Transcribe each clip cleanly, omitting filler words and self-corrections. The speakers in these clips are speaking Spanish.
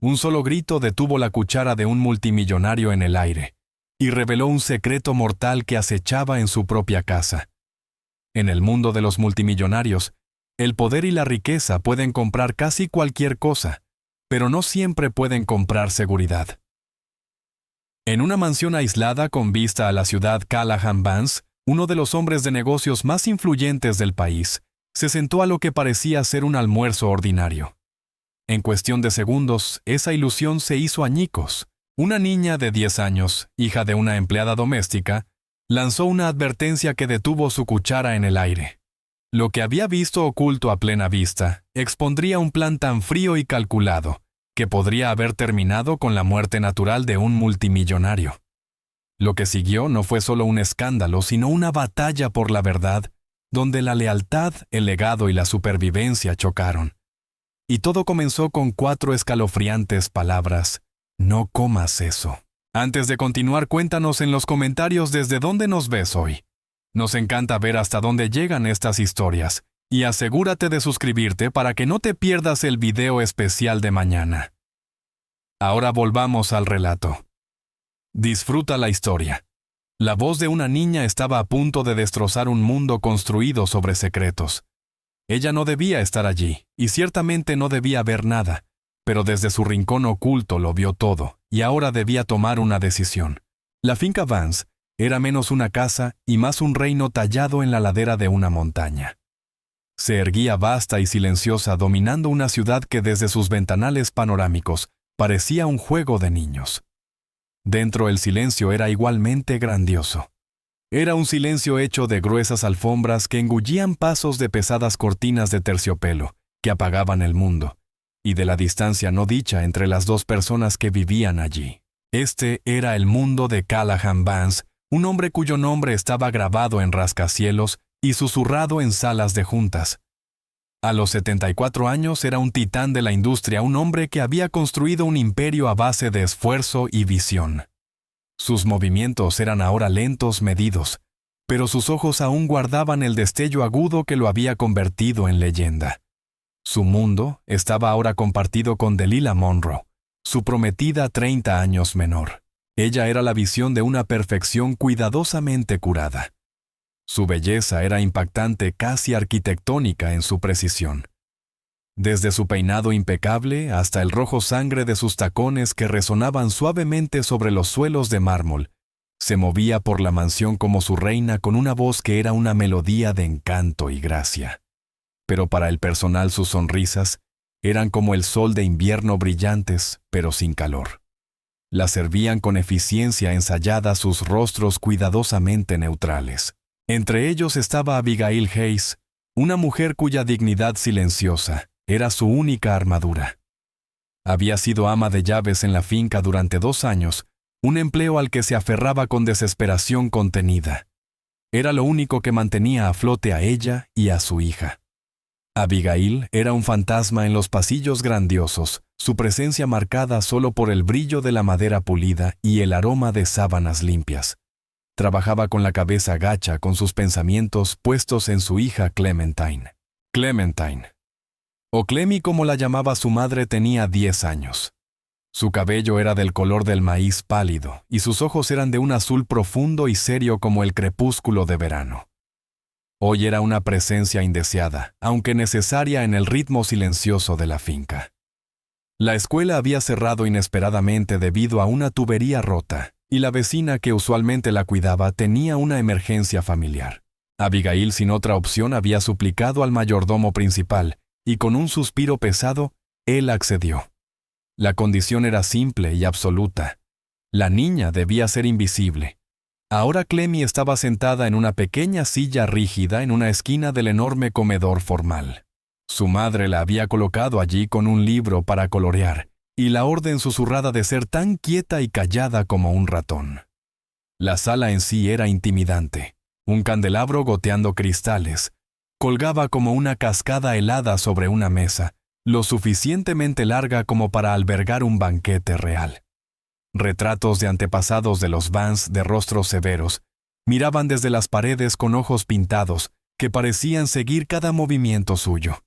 Un solo grito detuvo la cuchara de un multimillonario en el aire y reveló un secreto mortal que acechaba en su propia casa. En el mundo de los multimillonarios, el poder y la riqueza pueden comprar casi cualquier cosa, pero no siempre pueden comprar seguridad. En una mansión aislada con vista a la ciudad Callahan Vance, uno de los hombres de negocios más influyentes del país, se sentó a lo que parecía ser un almuerzo ordinario. En cuestión de segundos, esa ilusión se hizo añicos. Una niña de 10 años, hija de una empleada doméstica, lanzó una advertencia que detuvo su cuchara en el aire. Lo que había visto oculto a plena vista expondría un plan tan frío y calculado que podría haber terminado con la muerte natural de un multimillonario. Lo que siguió no fue solo un escándalo, sino una batalla por la verdad, donde la lealtad, el legado y la supervivencia chocaron. Y todo comenzó con 4 escalofriantes palabras: no comas eso. Antes de continuar, cuéntanos en los comentarios desde dónde nos ves hoy. Nos encanta ver hasta dónde llegan estas historias, y asegúrate de suscribirte para que no te pierdas el video especial de mañana. Ahora volvamos al relato. Disfruta la historia. La voz de una niña estaba a punto de destrozar un mundo construido sobre secretos. Ella no debía estar allí, y ciertamente no debía ver nada, pero desde su rincón oculto lo vio todo, y ahora debía tomar una decisión. La finca Vance era menos una casa y más un reino tallado en la ladera de una montaña. Se erguía vasta y silenciosa, dominando una ciudad que desde sus ventanales panorámicos parecía un juego de niños. Dentro el silencio era igualmente grandioso. Era un silencio hecho de gruesas alfombras que engullían pasos de pesadas cortinas de terciopelo que apagaban el mundo, y de la distancia no dicha entre las 2 personas que vivían allí. Este era el mundo de Callahan Vance, un hombre cuyo nombre estaba grabado en rascacielos y susurrado en salas de juntas. A los 74 años era un titán de la industria, un hombre que había construido un imperio a base de esfuerzo y visión. Sus movimientos eran ahora lentos, medidos, pero sus ojos aún guardaban el destello agudo que lo había convertido en leyenda. Su mundo estaba ahora compartido con Delilah Monroe, su prometida 30 años menor. Ella era la visión de una perfección cuidadosamente curada. Su belleza era impactante, casi arquitectónica en su precisión. Desde su peinado impecable hasta el rojo sangre de sus tacones que resonaban suavemente sobre los suelos de mármol, se movía por la mansión como su reina con una voz que era una melodía de encanto y gracia. Pero para el personal sus sonrisas eran como el sol de invierno, brillantes, pero sin calor. La servían con eficiencia ensayada sus rostros cuidadosamente neutrales. Entre ellos estaba Abigail Hayes, una mujer cuya dignidad silenciosa era su única armadura. Había sido ama de llaves en la finca durante 2 años, un empleo al que se aferraba con desesperación contenida. Era lo único que mantenía a flote a ella y a su hija. Abigail era un fantasma en los pasillos grandiosos, su presencia marcada solo por el brillo de la madera pulida y el aroma de sábanas limpias. Trabajaba con la cabeza gacha, con sus pensamientos puestos en su hija Clementine. Clementine, o Clemmy como la llamaba su madre, tenía 10 años. Su cabello era del color del maíz pálido y sus ojos eran de un azul profundo y serio como el crepúsculo de verano. Hoy era una presencia indeseada, aunque necesaria en el ritmo silencioso de la finca. La escuela había cerrado inesperadamente debido a una tubería rota, y la vecina que usualmente la cuidaba tenía una emergencia familiar. Abigail, sin otra opción, había suplicado al mayordomo principal, y con un suspiro pesado, él accedió. La condición era simple y absoluta. La niña debía ser invisible. Ahora Clemmy estaba sentada en una pequeña silla rígida en una esquina del enorme comedor formal. Su madre la había colocado allí con un libro para colorear, y la orden susurrada de ser tan quieta y callada como un ratón. La sala en sí era intimidante. Un candelabro goteando cristales colgaba como una cascada helada sobre una mesa, lo suficientemente larga como para albergar un banquete real. Retratos de antepasados de los Vance de rostros severos miraban desde las paredes con ojos pintados que parecían seguir cada movimiento suyo.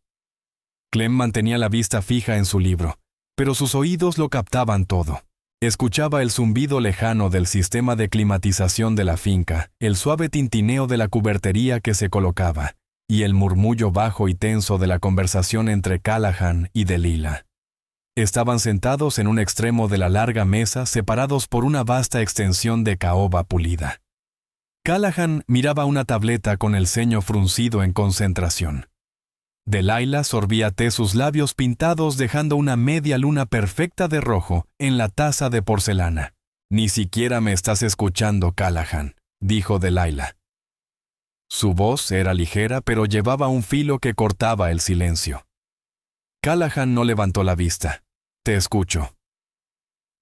Clem mantenía la vista fija en su libro, pero sus oídos lo captaban todo. Escuchaba el zumbido lejano del sistema de climatización de la finca, el suave tintineo de la cubertería que se colocaba, y el murmullo bajo y tenso de la conversación entre Callahan y Delilah. Estaban sentados en un extremo de la larga mesa, separados por una vasta extensión de caoba pulida. Callahan miraba una tableta con el ceño fruncido en concentración. Delilah sorbía té, sus labios pintados dejando una media luna perfecta de rojo en la taza de porcelana. «Ni siquiera me estás escuchando, Callahan», dijo Delilah. Su voz era ligera, pero llevaba un filo que cortaba el silencio. Callahan no levantó la vista. «Te escucho.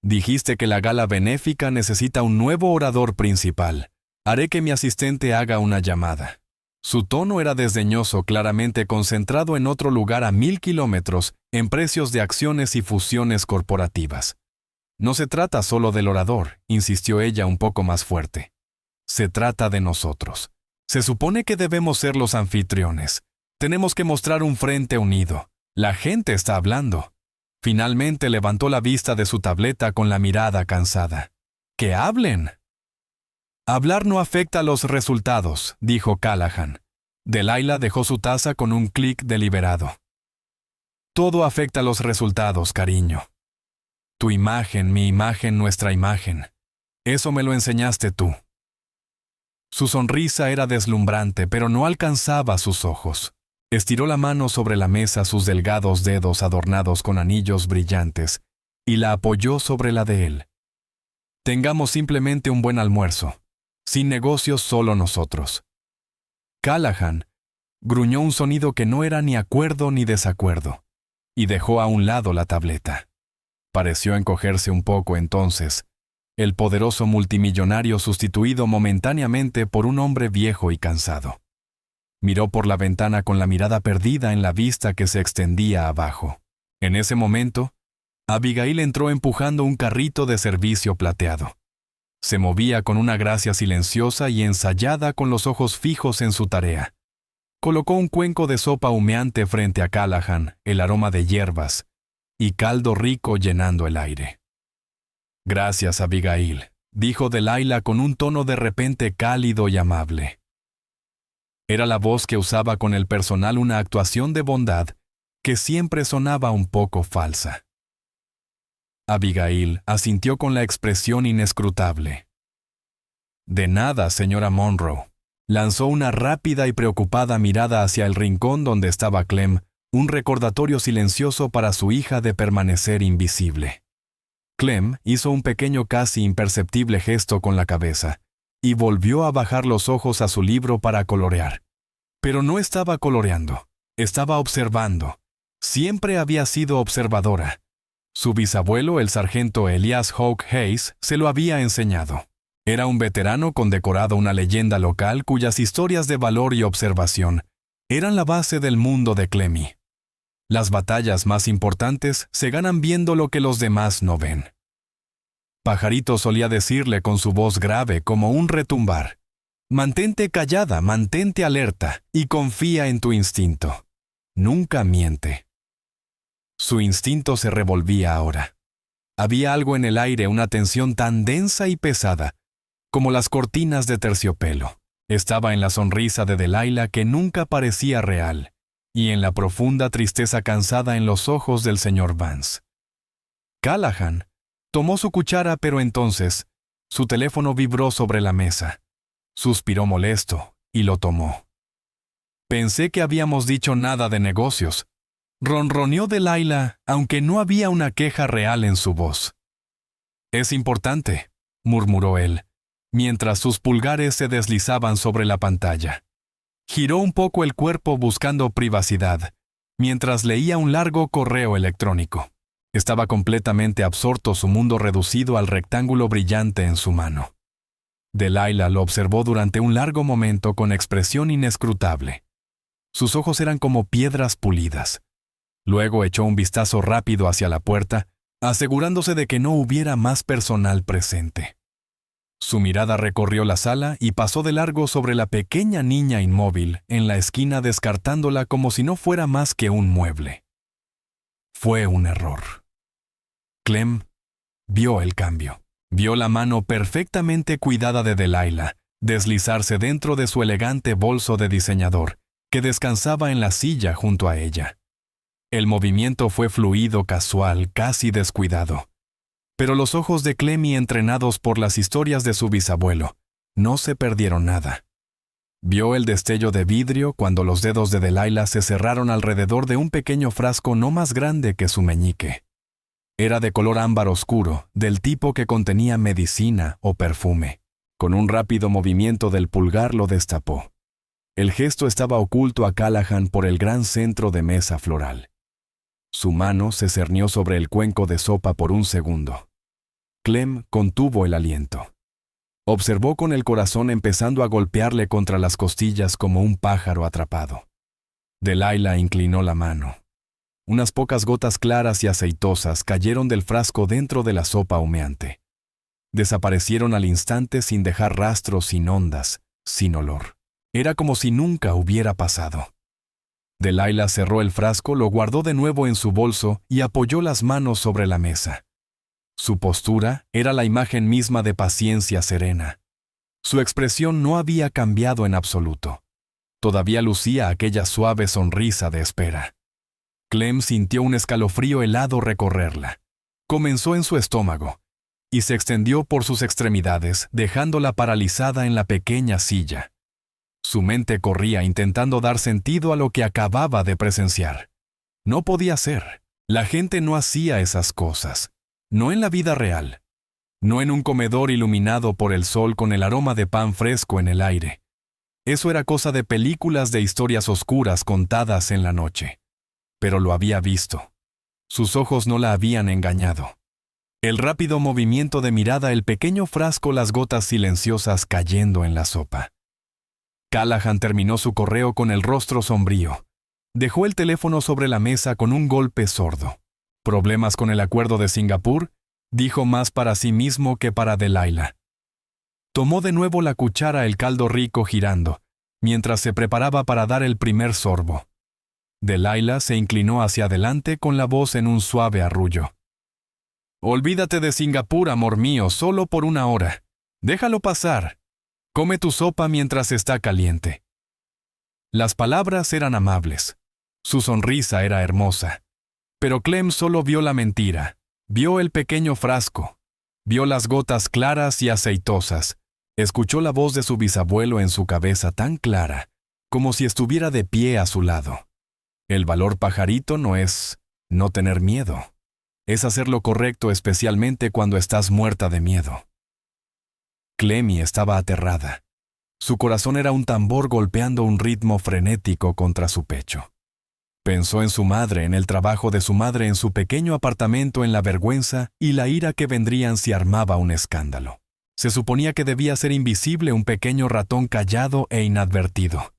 Dijiste que la gala benéfica necesita un nuevo orador principal. Haré que mi asistente haga una llamada». Su tono era desdeñoso, claramente concentrado en otro lugar a 1000 kilómetros, en precios de acciones y fusiones corporativas. «No se trata solo del orador», insistió ella un poco más fuerte. «Se trata de nosotros. Se supone que debemos ser los anfitriones. Tenemos que mostrar un frente unido. La gente está hablando». Finalmente levantó la vista de su tableta con la mirada cansada. «¡Que hablen!». «Hablar no afecta a los resultados», dijo Callahan. Delilah dejó su taza con un clic deliberado. «Todo afecta a los resultados, cariño. Tu imagen, mi imagen, nuestra imagen. Eso me lo enseñaste tú». Su sonrisa era deslumbrante, pero no alcanzaba sus ojos. Estiró la mano sobre la mesa, sus delgados dedos adornados con anillos brillantes, y la apoyó sobre la de él. «Tengamos simplemente un buen almuerzo. Sin negocios, solo nosotros». Callahan gruñó un sonido que no era ni acuerdo ni desacuerdo, y dejó a un lado la tableta. Pareció encogerse un poco entonces, el poderoso multimillonario sustituido momentáneamente por un hombre viejo y cansado. Miró por la ventana con la mirada perdida en la vista que se extendía abajo. En ese momento, Abigail entró empujando un carrito de servicio plateado. Se movía con una gracia silenciosa y ensayada, con los ojos fijos en su tarea. Colocó un cuenco de sopa humeante frente a Callahan, el aroma de hierbas, y caldo rico llenando el aire. «Gracias, Abigail», dijo Delilah con un tono de repente cálido y amable. Era la voz que usaba con el personal, una actuación de bondad que siempre sonaba un poco falsa. Abigail asintió con la expresión inescrutable. «De nada, señora Monroe». Lanzó una rápida y preocupada mirada hacia el rincón donde estaba Clem, un recordatorio silencioso para su hija de permanecer invisible. Clem hizo un pequeño, casi imperceptible gesto con la cabeza, y volvió a bajar los ojos a su libro para colorear. Pero no estaba coloreando, estaba observando. Siempre había sido observadora. Su bisabuelo, el sargento Elias Hawke Hayes, se lo había enseñado. Era un veterano condecorado, una leyenda local cuyas historias de valor y observación eran la base del mundo de Clemmy. Las batallas más importantes se ganan viendo lo que los demás no ven. Pajarito solía decirle con su voz grave como un retumbar: «Mantente callada, mantente alerta y confía en tu instinto. Nunca miente». Su instinto se revolvía ahora. Había algo en el aire, una tensión tan densa y pesada como las cortinas de terciopelo. Estaba en la sonrisa de Delilah, que nunca parecía real, y en la profunda tristeza cansada en los ojos del señor Vance. Callahan tomó su cuchara, pero entonces su teléfono vibró sobre la mesa. Suspiró molesto y lo tomó. «Pensé que habíamos dicho nada de negocios», ronroneó Delilah, aunque no había una queja real en su voz. «Es importante», murmuró él, mientras sus pulgares se deslizaban sobre la pantalla. Giró un poco el cuerpo buscando privacidad, mientras leía un largo correo electrónico. Estaba completamente absorto, su mundo reducido al rectángulo brillante en su mano. Delilah lo observó durante un largo momento con expresión inescrutable. Sus ojos eran como piedras pulidas. Luego echó un vistazo rápido hacia la puerta, asegurándose de que no hubiera más personal presente. Su mirada recorrió la sala y pasó de largo sobre la pequeña niña inmóvil en la esquina, descartándola como si no fuera más que un mueble. Fue un error. Clem vio el cambio. Vio la mano perfectamente cuidada de Delilah deslizarse dentro de su elegante bolso de diseñador, que descansaba en la silla junto a ella. El movimiento fue fluido, casual, casi descuidado. Pero los ojos de Clemmy, entrenados por las historias de su bisabuelo, no se perdieron nada. Vio el destello de vidrio cuando los dedos de Delilah se cerraron alrededor de un pequeño frasco no más grande que su meñique. Era de color ámbar oscuro, del tipo que contenía medicina o perfume. Con un rápido movimiento del pulgar lo destapó. El gesto estaba oculto a Callahan por el gran centro de mesa floral. Su mano se cernió sobre el cuenco de sopa por un segundo. Clem contuvo el aliento. Observó con el corazón empezando a golpearle contra las costillas como un pájaro atrapado. Delilah inclinó la mano. Unas pocas gotas claras y aceitosas cayeron del frasco dentro de la sopa humeante. Desaparecieron al instante sin dejar rastros, sin ondas, sin olor. Era como si nunca hubiera pasado. Delilah cerró el frasco, lo guardó de nuevo en su bolso y apoyó las manos sobre la mesa. Su postura era la imagen misma de paciencia serena. Su expresión no había cambiado en absoluto. Todavía lucía aquella suave sonrisa de espera. Clem sintió un escalofrío helado recorrerla. Comenzó en su estómago y se extendió por sus extremidades, dejándola paralizada en la pequeña silla. Su mente corría intentando dar sentido a lo que acababa de presenciar. No podía ser. La gente no hacía esas cosas. No en la vida real. No en un comedor iluminado por el sol con el aroma de pan fresco en el aire. Eso era cosa de películas de historias oscuras contadas en la noche. Pero lo había visto. Sus ojos no la habían engañado. El rápido movimiento de mirada, el pequeño frasco, las gotas silenciosas cayendo en la sopa. Callahan terminó su correo con el rostro sombrío. Dejó el teléfono sobre la mesa con un golpe sordo. ¿Problemas con el acuerdo de Singapur?, dijo más para sí mismo que para Delilah. Tomó de nuevo la cuchara, el caldo rico girando, mientras se preparaba para dar el primer sorbo. Delilah se inclinó hacia adelante con la voz en un suave arrullo. «Olvídate de Singapur, amor mío, solo por una hora. Déjalo pasar. Come tu sopa mientras está caliente». Las palabras eran amables. Su sonrisa era hermosa. Pero Clem solo vio la mentira. Vio el pequeño frasco. Vio las gotas claras y aceitosas. Escuchó la voz de su bisabuelo en su cabeza tan clara, como si estuviera de pie a su lado. El valor, pajarito, no es no tener miedo. Es hacer lo correcto, especialmente cuando estás muerta de miedo. Clemmy estaba aterrada. Su corazón era un tambor golpeando un ritmo frenético contra su pecho. Pensó en su madre, en el trabajo de su madre, en su pequeño apartamento, en la vergüenza y la ira que vendrían si armaba un escándalo. Se suponía que debía ser invisible, un pequeño ratón callado e inadvertido.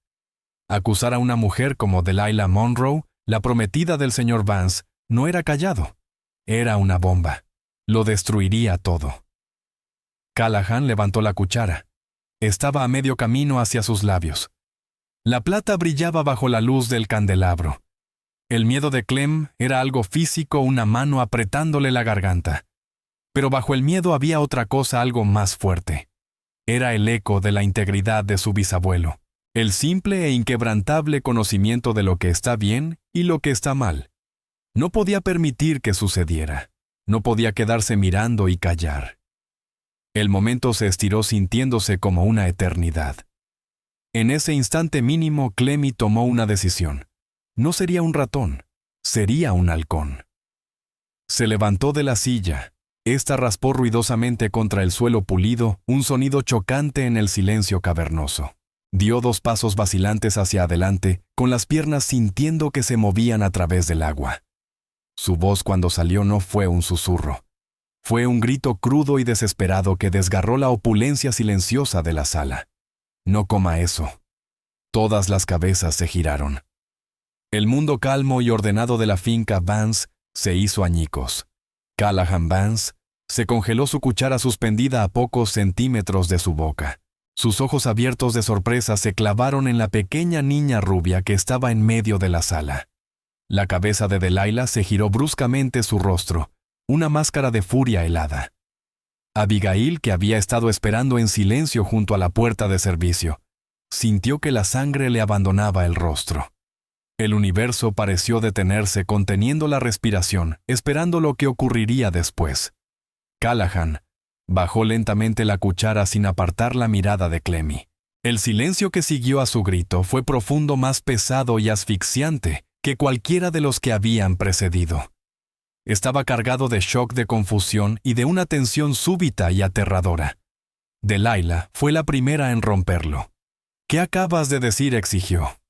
Acusar a una mujer como Delilah Monroe, la prometida del señor Vance, no era callado. Era una bomba. Lo destruiría todo. Callahan levantó la cuchara. Estaba a medio camino hacia sus labios. La plata brillaba bajo la luz del candelabro. El miedo de Clem era algo físico, una mano apretándole la garganta. Pero bajo el miedo había otra cosa, algo más fuerte. Era el eco de la integridad de su bisabuelo, el simple e inquebrantable conocimiento de lo que está bien y lo que está mal. No podía permitir que sucediera. No podía quedarse mirando y callar. El momento se estiró sintiéndose como una eternidad. En ese instante mínimo, Clemmy tomó una decisión. No sería un ratón, sería un halcón. Se levantó de la silla. Esta raspó ruidosamente contra el suelo pulido, un sonido chocante en el silencio cavernoso. Dio 2 pasos vacilantes hacia adelante, con las piernas sintiendo que se movían a través del agua. Su voz cuando salió no fue un susurro. Fue un grito crudo y desesperado que desgarró la opulencia silenciosa de la sala. «No coma eso». Todas las cabezas se giraron. El mundo calmo y ordenado de la finca Vance se hizo añicos. Callahan Vance se congeló, su cuchara suspendida a pocos centímetros de su boca. Sus ojos abiertos de sorpresa se clavaron en la pequeña niña rubia que estaba en medio de la sala. La cabeza de Delilah se giró bruscamente, su rostro, una máscara de furia helada. Abigail, que había estado esperando en silencio junto a la puerta de servicio, sintió que la sangre le abandonaba el rostro. El universo pareció detenerse conteniendo la respiración, esperando lo que ocurriría después. Callahan bajó lentamente la cuchara sin apartar la mirada de Clemmy. El silencio que siguió a su grito fue profundo, más pesado y asfixiante que cualquiera de los que habían precedido. Estaba cargado de shock, de confusión y de una tensión súbita y aterradora. Delilah fue la primera en romperlo. «¿Qué acabas de decir?», exigió.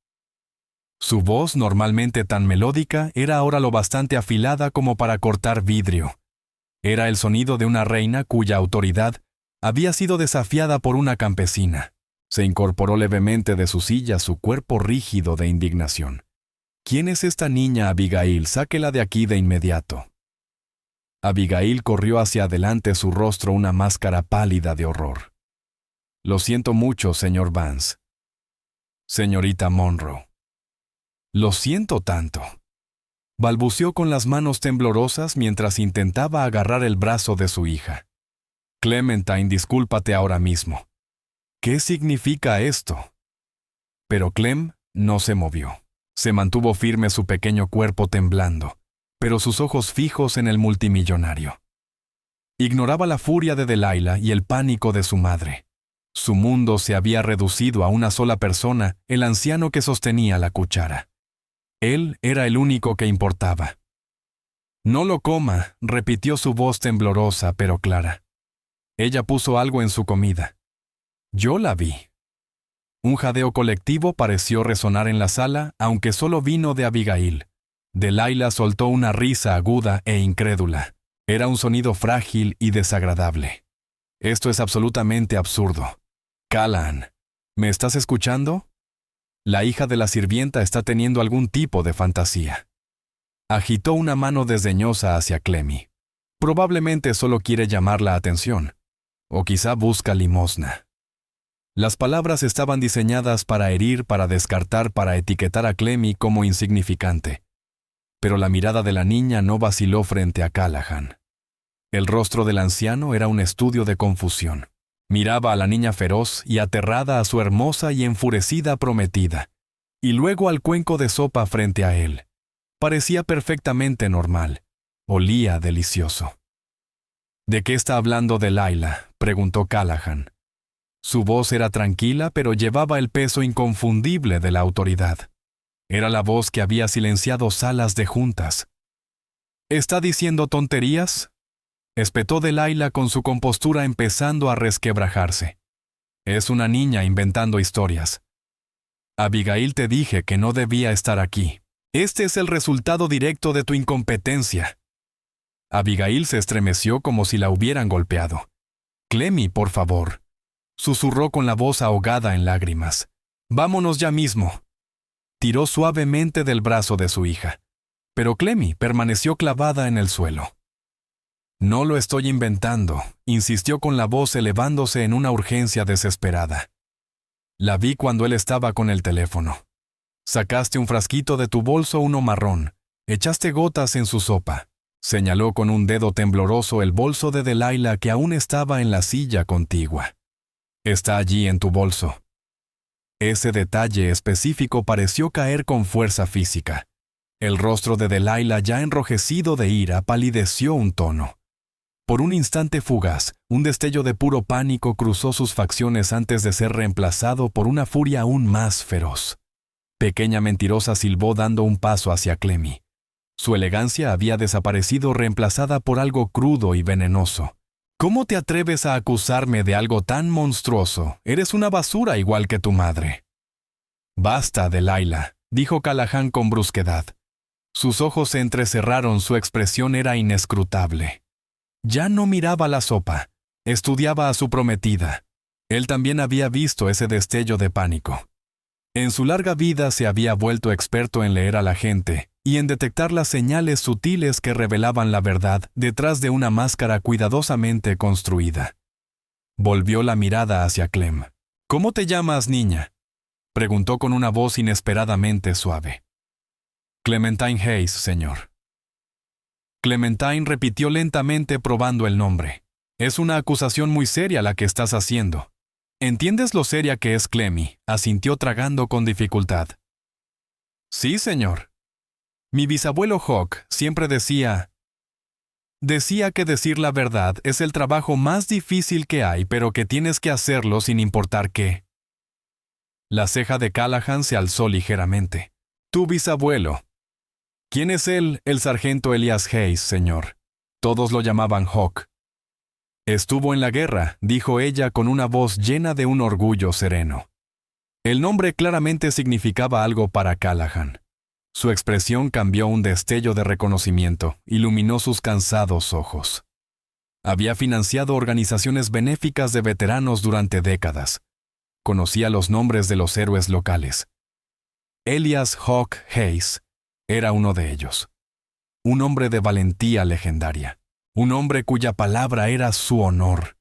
Su voz, normalmente tan melódica, era ahora lo bastante afilada como para cortar vidrio. Era el sonido de una reina cuya autoridad había sido desafiada por una campesina. Se incorporó levemente de su silla, su cuerpo rígido de indignación. «¿Quién es esta niña, Abigail? Sáquela de aquí de inmediato». Abigail corrió hacia adelante, su rostro una máscara pálida de horror. «Lo siento mucho, señor Vance. Señorita Monroe. Lo siento tanto», balbuceó con las manos temblorosas mientras intentaba agarrar el brazo de su hija. «Clementine, discúlpate ahora mismo». «¿Qué significa esto?». Pero Clem no se movió. Se mantuvo firme, su pequeño cuerpo temblando, pero sus ojos fijos en el multimillonario. Ignoraba la furia de Delilah y el pánico de su madre. Su mundo se había reducido a una sola persona, el anciano que sostenía la cuchara. Él era el único que importaba. «No lo coma», repitió su voz temblorosa pero clara. «Ella puso algo en su comida. Yo la vi». Un jadeo colectivo pareció resonar en la sala, aunque solo vino de Abigail. Delilah soltó una risa aguda e incrédula. Era un sonido frágil y desagradable. «Esto es absolutamente absurdo. Callahan, ¿me estás escuchando? La hija de la sirvienta está teniendo algún tipo de fantasía». Agitó una mano desdeñosa hacia Clemmy. Probablemente solo quiere llamar la atención. O quizá busca limosna. Las palabras estaban diseñadas para herir, para descartar, para etiquetar a Clemmy como insignificante. Pero la mirada de la niña no vaciló frente a Callahan. El rostro del anciano era un estudio de confusión. Miraba a la niña feroz y aterrada, a su hermosa y enfurecida prometida, y luego al cuenco de sopa frente a él. Parecía perfectamente normal. Olía delicioso. «¿De qué está hablando Delilah?», preguntó Callahan. Su voz era tranquila, pero llevaba el peso inconfundible de la autoridad. Era la voz que había silenciado salas de juntas. «¿Está diciendo tonterías?», espetó Delilah con su compostura empezando a resquebrajarse. «Es una niña inventando historias. Abigail, te dije que no debía estar aquí. Este es el resultado directo de tu incompetencia». Abigail se estremeció como si la hubieran golpeado. «Clemmy, por favor», susurró con la voz ahogada en lágrimas. «Vámonos ya mismo». Tiró suavemente del brazo de su hija, pero Clemmy permaneció clavada en el suelo. «No lo estoy inventando», insistió con la voz elevándose en una urgencia desesperada. «La vi cuando él estaba con el teléfono. Sacaste un frasquito de tu bolso, uno marrón. Echaste gotas en su sopa». Señaló con un dedo tembloroso el bolso de Delilah que aún estaba en la silla contigua. «Está allí en tu bolso». Ese detalle específico pareció caer con fuerza física. El rostro de Delilah, ya enrojecido de ira, palideció un tono. Por un instante fugaz, un destello de puro pánico cruzó sus facciones antes de ser reemplazado por una furia aún más feroz. Pequeña mentirosa, silbó dando un paso hacia Clemmy. Su elegancia había desaparecido, reemplazada por algo crudo y venenoso. «¿Cómo te atreves a acusarme de algo tan monstruoso? Eres una basura igual que tu madre». «Basta, Delilah», dijo Callahan con brusquedad. Sus ojos se entrecerraron, su expresión era inescrutable. Ya no miraba la sopa, estudiaba a su prometida. Él también había visto ese destello de pánico. En su larga vida se había vuelto experto en leer a la gente y en detectar las señales sutiles que revelaban la verdad detrás de una máscara cuidadosamente construida. Volvió la mirada hacia Clem. «¿Cómo te llamas, niña?», preguntó con una voz inesperadamente suave. «Clementine Hayes, señor». Clementine repitió lentamente probando el nombre. Es una acusación muy seria la que estás haciendo. ¿Entiendes lo seria que es, Clemmy?, asintió tragando con dificultad. Sí, señor. Mi bisabuelo Hawk siempre decía que decir la verdad es el trabajo más difícil que hay, pero que tienes que hacerlo sin importar qué. La ceja de Callahan se alzó ligeramente. Tu bisabuelo. ¿Quién es él? El sargento Elias Hayes, señor. Todos lo llamaban Hawk. Estuvo en la guerra, dijo ella con una voz llena de un orgullo sereno. El nombre claramente significaba algo para Callahan. Su expresión cambió un destello de reconocimiento, iluminó sus cansados ojos. Había financiado organizaciones benéficas de veteranos durante décadas. Conocía los nombres de los héroes locales. Elias Hawk Hayes era uno de ellos. Un hombre de valentía legendaria. Un hombre cuya palabra era su honor.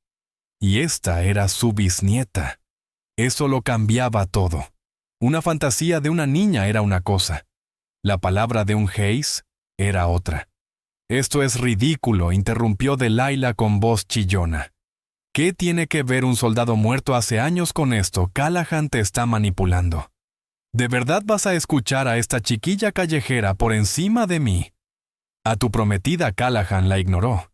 Y esta era su bisnieta. Eso lo cambiaba todo. Una fantasía de una niña era una cosa. La palabra de un Hayes era otra. Esto es ridículo, interrumpió Delilah con voz chillona. ¿Qué tiene que ver un soldado muerto hace años con esto? Callahan te está manipulando. ¿De verdad vas a escuchar a esta chiquilla callejera por encima de mí? A tu prometida Callahan la ignoró.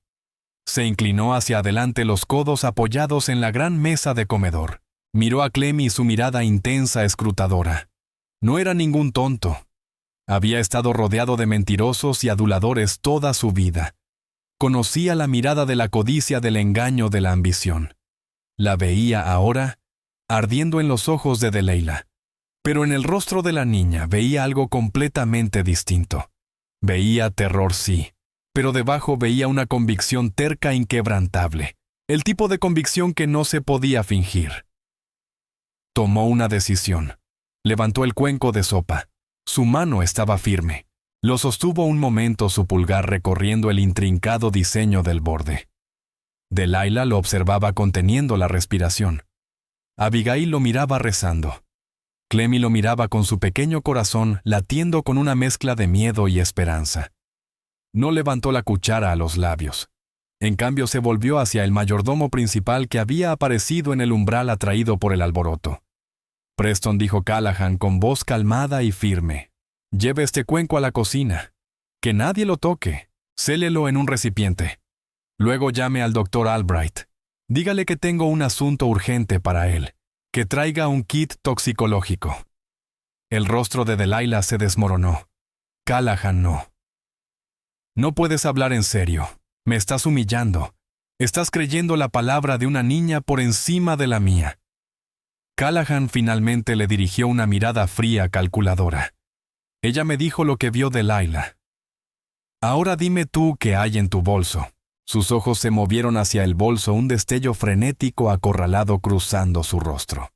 Se inclinó hacia adelante, los codos apoyados en la gran mesa de comedor. Miró a Clemmy, su mirada intensa, escrutadora. No era ningún tonto. Había estado rodeado de mentirosos y aduladores toda su vida. Conocía la mirada de la codicia, del engaño, de la ambición. La veía ahora, ardiendo en los ojos de Delilah. Pero en el rostro de la niña veía algo completamente distinto. Veía terror, sí, pero debajo veía una convicción terca, inquebrantable. El tipo de convicción que no se podía fingir. Tomó una decisión. Levantó el cuenco de sopa. Su mano estaba firme. Lo sostuvo un momento, su pulgar recorriendo el intrincado diseño del borde. Delilah lo observaba conteniendo la respiración. Abigail lo miraba rezando. Clemmy lo miraba con su pequeño corazón latiendo con una mezcla de miedo y esperanza. No levantó la cuchara a los labios. En cambio se volvió hacia el mayordomo principal que había aparecido en el umbral atraído por el alboroto. Preston, dijo Callahan con voz calmada y firme. Lleve este cuenco a la cocina. Que nadie lo toque. Célelo en un recipiente. Luego llame al doctor Albright. Dígale que tengo un asunto urgente para él. Que traiga un kit toxicológico. El rostro de Delilah se desmoronó. Callahan no. No puedes hablar en serio. Me estás humillando. Estás creyendo la palabra de una niña por encima de la mía. Callahan finalmente le dirigió una mirada fría, calculadora. Ella me dijo lo que vio Delilah. Ahora dime tú qué hay en tu bolso. Sus ojos se movieron hacia el bolso, un destello frenético acorralado cruzando su rostro.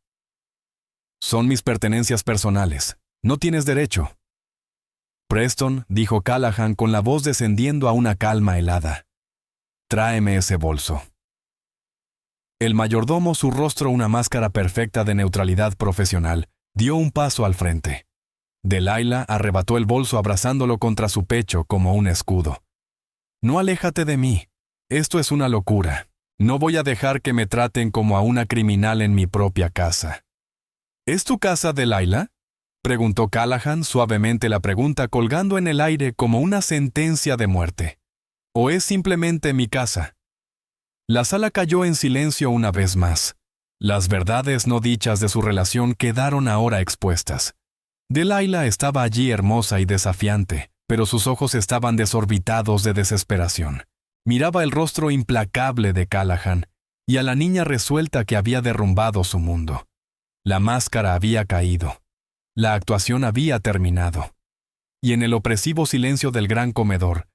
Son mis pertenencias personales. No tienes derecho. Preston, dijo Callahan con la voz descendiendo a una calma helada. Tráeme ese bolso. El mayordomo, su rostro una máscara perfecta de neutralidad profesional, dio un paso al frente. Delilah arrebató el bolso abrazándolo contra su pecho como un escudo. No, aléjate de mí. Esto es una locura. No voy a dejar que me traten como a una criminal en mi propia casa. ¿Es tu casa, Delilah?, preguntó Callahan, suavemente, la pregunta colgando en el aire como una sentencia de muerte. ¿O es simplemente mi casa? La sala cayó en silencio una vez más. Las verdades no dichas de su relación quedaron ahora expuestas. Delilah estaba allí hermosa y desafiante, pero sus ojos estaban desorbitados de desesperación. Miraba el rostro implacable de Callahan y a la niña resuelta que había derrumbado su mundo. La máscara había caído. La actuación había terminado. Y en el opresivo silencio del gran comedor,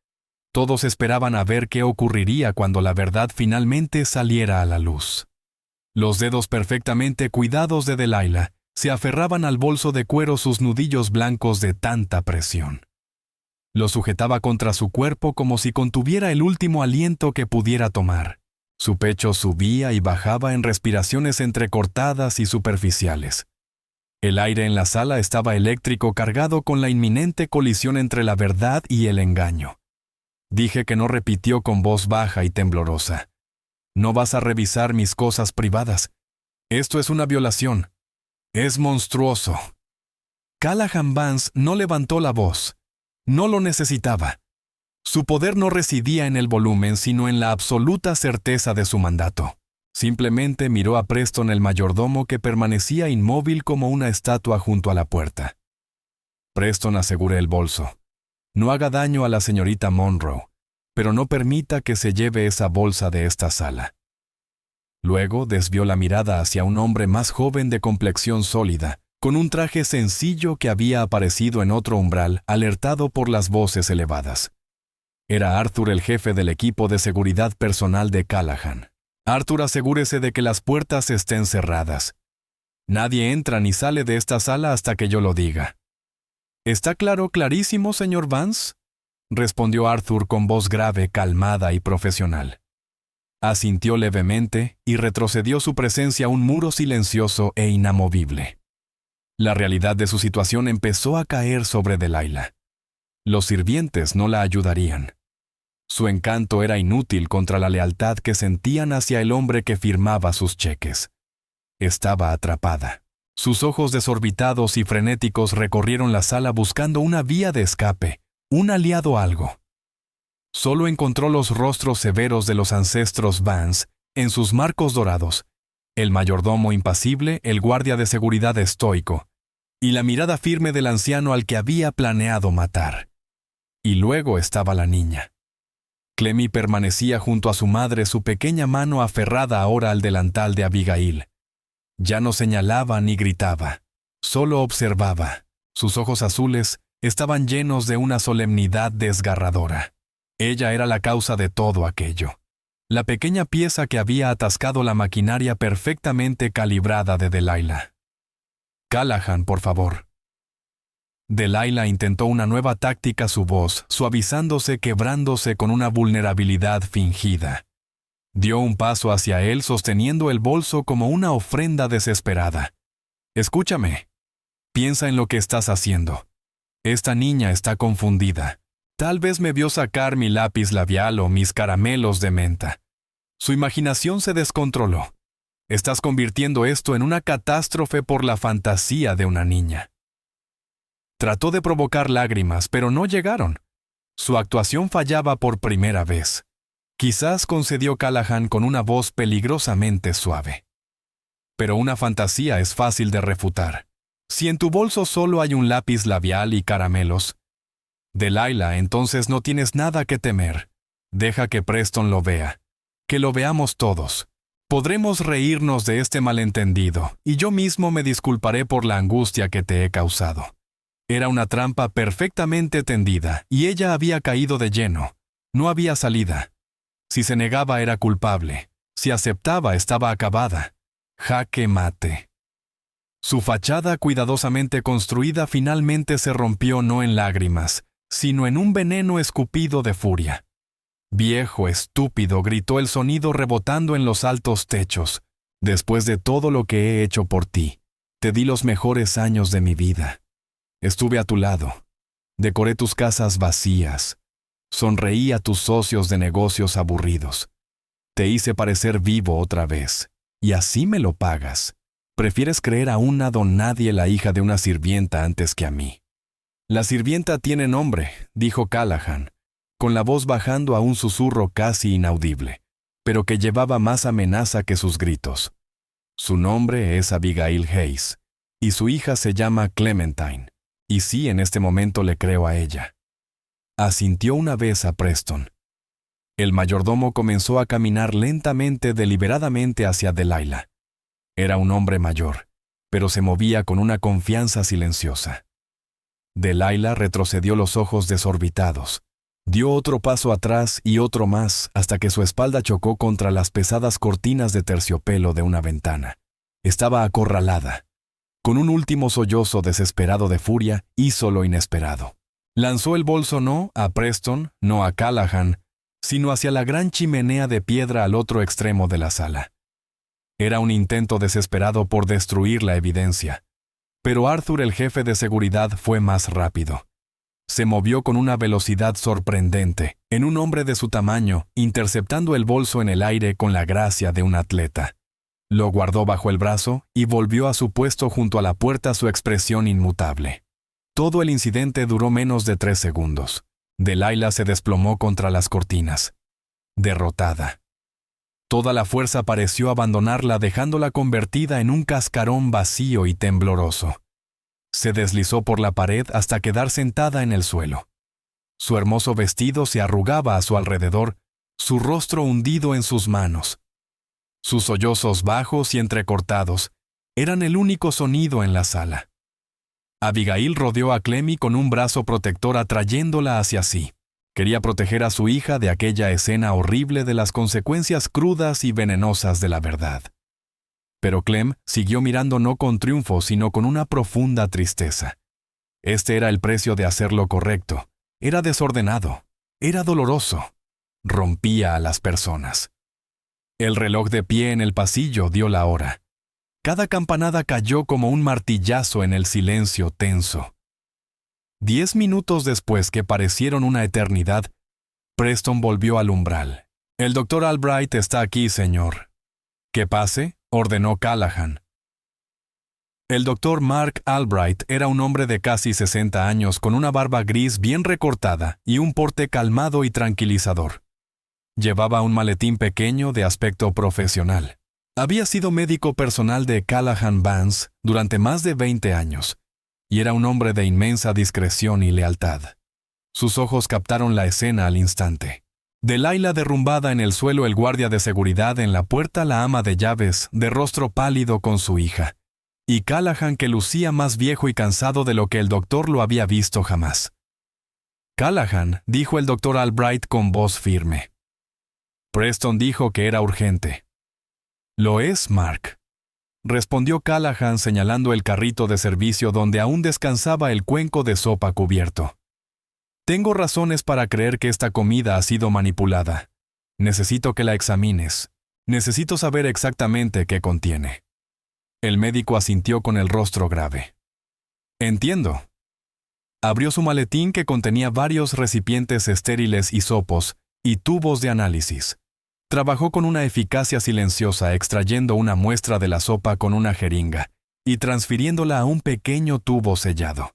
todos esperaban a ver qué ocurriría cuando la verdad finalmente saliera a la luz. Los dedos perfectamente cuidados de Delilah se aferraban al bolso de cuero, sus nudillos blancos de tanta presión. Lo sujetaba contra su cuerpo como si contuviera el último aliento que pudiera tomar. Su pecho subía y bajaba en respiraciones entrecortadas y superficiales. El aire en la sala estaba eléctrico, cargado con la inminente colisión entre la verdad y el engaño. Dije que no, repitió con voz baja y temblorosa. No vas a revisar mis cosas privadas. Esto es una violación. Es monstruoso. Callahan Vance no levantó la voz. No lo necesitaba. Su poder no residía en el volumen, sino en la absoluta certeza de su mandato. Simplemente miró a Preston, el mayordomo, que permanecía inmóvil como una estatua junto a la puerta. Preston, aseguré el bolso. No haga daño a la señorita Monroe, pero no permita que se lleve esa bolsa de esta sala. Luego desvió la mirada hacia un hombre más joven de complexión sólida, con un traje sencillo que había aparecido en otro umbral, alertado por las voces elevadas. Era Arthur, el jefe del equipo de seguridad personal de Callahan. Arthur, asegúrese de que las puertas estén cerradas. Nadie entra ni sale de esta sala hasta que yo lo diga. ¿Está claro, clarísimo, señor Vance?, respondió Arthur con voz grave, calmada y profesional. Asintió levemente y retrocedió su presencia a un muro silencioso e inamovible. La realidad de su situación empezó a caer sobre Delilah. Los sirvientes no la ayudarían. Su encanto era inútil contra la lealtad que sentían hacia el hombre que firmaba sus cheques. Estaba atrapada. Sus ojos desorbitados y frenéticos recorrieron la sala buscando una vía de escape, un aliado, algo. Solo encontró los rostros severos de los ancestros Vance en sus marcos dorados, el mayordomo impasible, el guardia de seguridad estoico, y la mirada firme del anciano al que había planeado matar. Y luego estaba la niña. Clemmy permanecía junto a su madre, su pequeña mano aferrada ahora al delantal de Abigail. Ya no señalaba ni gritaba, solo observaba. Sus ojos azules estaban llenos de una solemnidad desgarradora. Ella era la causa de todo aquello. La pequeña pieza que había atascado la maquinaria perfectamente calibrada de Delilah. Callahan, por favor. Delilah intentó una nueva táctica, su voz suavizándose, quebrándose con una vulnerabilidad fingida. Dio un paso hacia él sosteniendo el bolso como una ofrenda desesperada. Escúchame. Piensa en lo que estás haciendo. Esta niña está confundida. Tal vez me vio sacar mi lápiz labial o mis caramelos de menta. Su imaginación se descontroló. Estás convirtiendo esto en una catástrofe por la fantasía de una niña. Trató de provocar lágrimas, pero no llegaron. Su actuación fallaba por primera vez. Quizás, concedió Callahan con una voz peligrosamente suave. Pero una fantasía es fácil de refutar. Si en tu bolso solo hay un lápiz labial y caramelos, Delilah, entonces no tienes nada que temer. Deja que Preston lo vea. Que lo veamos todos. Podremos reírnos de este malentendido, y yo mismo me disculparé por la angustia que te he causado. Era una trampa perfectamente tendida, y ella había caído de lleno. No había salida. Si se negaba era culpable. Si aceptaba estaba acabada. Jaque mate. Su fachada cuidadosamente construida finalmente se rompió no en lágrimas, sino en un veneno escupido de furia. Viejo estúpido, gritó el sonido rebotando en los altos techos. Después de todo lo que he hecho por ti, te di los mejores años de mi vida. Estuve a tu lado. Decoré tus casas vacías. Sonreí a tus socios de negocios aburridos. Te hice parecer vivo otra vez. Y así me lo pagas. Prefieres creer a una don nadie, la hija de una sirvienta, antes que a mí. La sirvienta tiene nombre, dijo Callahan, con la voz bajando a un susurro casi inaudible, pero que llevaba más amenaza que sus gritos. Su nombre es Abigail Hayes, y su hija se llama Clementine. Y sí, en este momento le creo a ella. Asintió una vez a Preston. El mayordomo comenzó a caminar lentamente, deliberadamente hacia Delilah. Era un hombre mayor, pero se movía con una confianza silenciosa. Delilah retrocedió, los ojos desorbitados. Dio otro paso atrás y otro más hasta que su espalda chocó contra las pesadas cortinas de terciopelo de una ventana. Estaba acorralada. Con un último sollozo desesperado de furia, hizo lo inesperado. Lanzó el bolso no a Preston, no a Callahan, sino hacia la gran chimenea de piedra al otro extremo de la sala. Era un intento desesperado por destruir la evidencia. Pero Arthur, el jefe de seguridad, fue más rápido. Se movió con una velocidad sorprendente, en un hombre de su tamaño, interceptando el bolso en el aire con la gracia de un atleta. Lo guardó bajo el brazo y volvió a su puesto junto a la puerta, su expresión inmutable. Todo el incidente duró menos de 3 segundos. Delilah se desplomó contra las cortinas. Derrotada. Toda la fuerza pareció abandonarla, dejándola convertida en un cascarón vacío y tembloroso. Se deslizó por la pared hasta quedar sentada en el suelo. Su hermoso vestido se arrugaba a su alrededor, su rostro hundido en sus manos. Sus sollozos bajos y entrecortados eran el único sonido en la sala. Abigail rodeó a Clemmy con un brazo protector, atrayéndola hacia sí. Quería proteger a su hija de aquella escena horrible, de las consecuencias crudas y venenosas de la verdad. Pero Clem siguió mirando, no con triunfo, sino con una profunda tristeza. Este era el precio de hacer lo correcto. Era desordenado. Era doloroso. Rompía a las personas. El reloj de pie en el pasillo dio la hora. Cada campanada cayó como un martillazo en el silencio tenso. 10 minutos después, que parecieron una eternidad, Preston volvió al umbral. «El doctor Albright está aquí, señor». «Que pase», ordenó Callahan. El doctor Mark Albright era un hombre de casi 60 años, con una barba gris bien recortada y un porte calmado y tranquilizador. Llevaba un maletín pequeño de aspecto profesional. Había sido médico personal de Callahan Vance durante más de 20 años, y era un hombre de inmensa discreción y lealtad. Sus ojos captaron la escena al instante. Delilah derrumbada en el suelo, el guardia de seguridad en la puerta, la ama de llaves, de rostro pálido con su hija, y Callahan, que lucía más viejo y cansado de lo que el doctor lo había visto jamás. «Callahan», dijo el doctor Albright con voz firme. Preston dijo que era urgente. «Lo es, Mark», respondió Callahan, señalando el carrito de servicio donde aún descansaba el cuenco de sopa cubierto. «Tengo razones para creer que esta comida ha sido manipulada. Necesito que la examines. Necesito saber exactamente qué contiene». El médico asintió con el rostro grave. «Entiendo». Abrió su maletín, que contenía varios recipientes estériles, hisopos y tubos de análisis. Trabajó con una eficacia silenciosa, extrayendo una muestra de la sopa con una jeringa y transfiriéndola a un pequeño tubo sellado.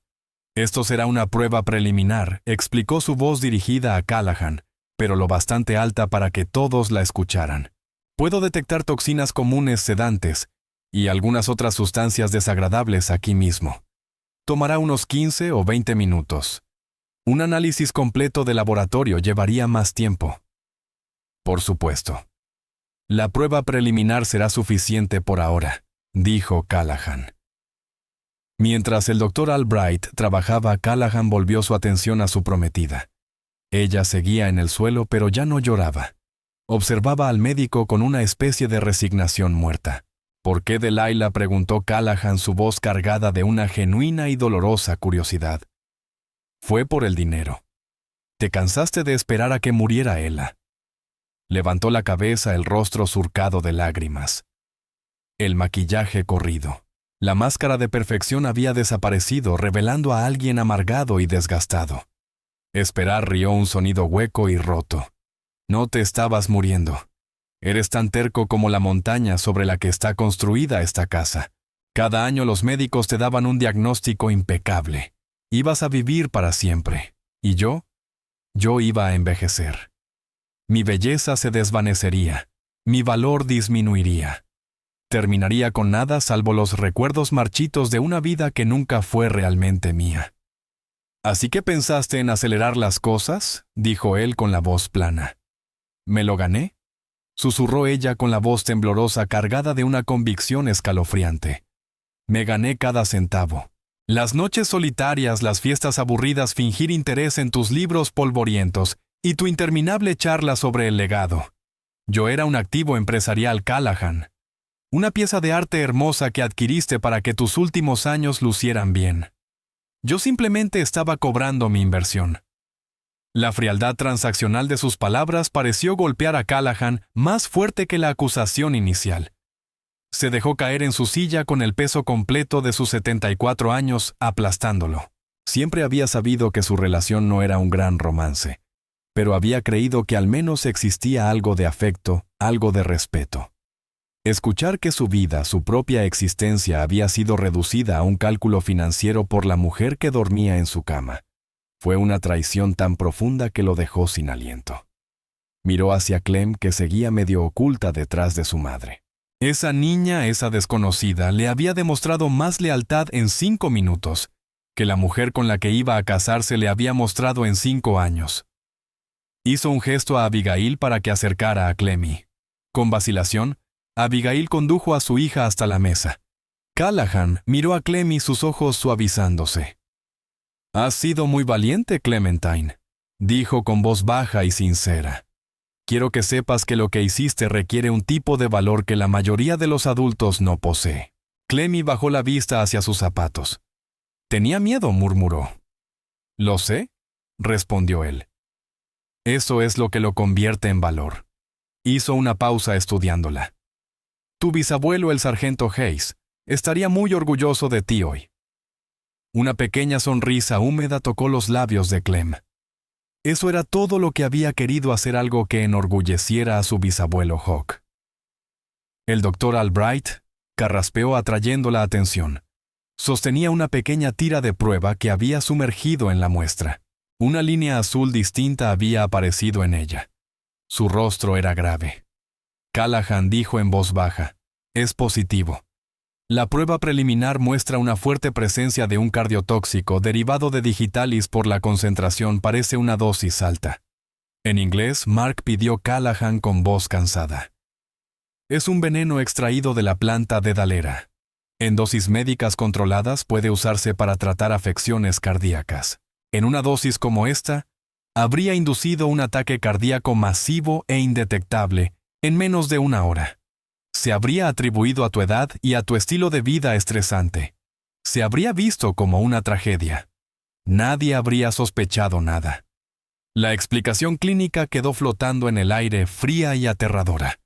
«Esto será una prueba preliminar», explicó su voz dirigida a Callahan, pero lo bastante alta para que todos la escucharan. «Puedo detectar toxinas comunes, sedantes y algunas otras sustancias desagradables aquí mismo. Tomará unos 15 o 20 minutos. Un análisis completo de laboratorio llevaría más tiempo». «Por supuesto. La prueba preliminar será suficiente por ahora», dijo Callahan. Mientras el doctor Albright trabajaba, Callahan volvió su atención a su prometida. Ella seguía en el suelo, pero ya no lloraba. Observaba al médico con una especie de resignación muerta. «¿Por qué, Delilah?», preguntó Callahan, su voz cargada de una genuina y dolorosa curiosidad. «Fue por el dinero. Te cansaste de esperar a que muriera Ella». Levantó la cabeza, el rostro surcado de lágrimas. El maquillaje corrido. La máscara de perfección había desaparecido, revelando a alguien amargado y desgastado. Esperar rió un sonido hueco y roto. «No te estabas muriendo. Eres tan terco como la montaña sobre la que está construida esta casa. Cada año los médicos te daban un diagnóstico impecable. Ibas a vivir para siempre. ¿Y yo? Yo iba a envejecer. Mi belleza se desvanecería. Mi valor disminuiría. Terminaría con nada salvo los recuerdos marchitos de una vida que nunca fue realmente mía». «¿Así que pensaste en acelerar las cosas?», dijo él con la voz plana. «¿Me lo gané?», susurró ella con la voz temblorosa, cargada de una convicción escalofriante. «Me gané cada centavo. Las noches solitarias, las fiestas aburridas, fingir interés en tus libros polvorientos y tu interminable charla sobre el legado. Yo era un activo empresarial, Callahan. Una pieza de arte hermosa que adquiriste para que tus últimos años lucieran bien. Yo simplemente estaba cobrando mi inversión». La frialdad transaccional de sus palabras pareció golpear a Callahan más fuerte que la acusación inicial. Se dejó caer en su silla con el peso completo de sus 74 años aplastándolo. Siempre había sabido que su relación no era un gran romance, pero había creído que al menos existía algo de afecto, algo de respeto. Escuchar que su vida, su propia existencia, había sido reducida a un cálculo financiero por la mujer que dormía en su cama, fue una traición tan profunda que lo dejó sin aliento. Miró hacia Clem, que seguía medio oculta detrás de su madre. Esa niña, esa desconocida, le había demostrado más lealtad en 5 minutos que la mujer con la que iba a casarse le había mostrado en 5 años. Hizo un gesto a Abigail para que acercara a Clemmy. Con vacilación, Abigail condujo a su hija hasta la mesa. Callahan miró a Clemmy, sus ojos suavizándose. «Has sido muy valiente, Clementine», dijo con voz baja y sincera. «Quiero que sepas que lo que hiciste requiere un tipo de valor que la mayoría de los adultos no posee». Clemmy bajó la vista hacia sus zapatos. «Tenía miedo», murmuró. «Lo sé», respondió él. «Eso es lo que lo convierte en valor». Hizo una pausa estudiándola. «Tu bisabuelo, el sargento Hayes, estaría muy orgulloso de ti hoy». Una pequeña sonrisa húmeda tocó los labios de Clem. Eso era todo lo que había querido, hacer algo que enorgulleciera a su bisabuelo Hawk. El doctor Albright carraspeó atrayendo la atención. Sostenía una pequeña tira de prueba que había sumergido en la muestra. Una línea azul distinta había aparecido en ella. Su rostro era grave. Callahan dijo en voz baja: «Es positivo. La prueba preliminar muestra una fuerte presencia de un cardiotóxico derivado de digitalis por la concentración, parece una dosis alta». En inglés, Mark pidió Callahan con voz cansada. «Es un veneno extraído de la planta dedalera. En dosis médicas controladas puede usarse para tratar afecciones cardíacas. En una dosis como esta, habría inducido un ataque cardíaco masivo e indetectable en menos de 1 hora. Se habría atribuido a tu edad y a tu estilo de vida estresante. Se habría visto como una tragedia. Nadie habría sospechado nada». La explicación clínica quedó flotando en el aire, fría y aterradora.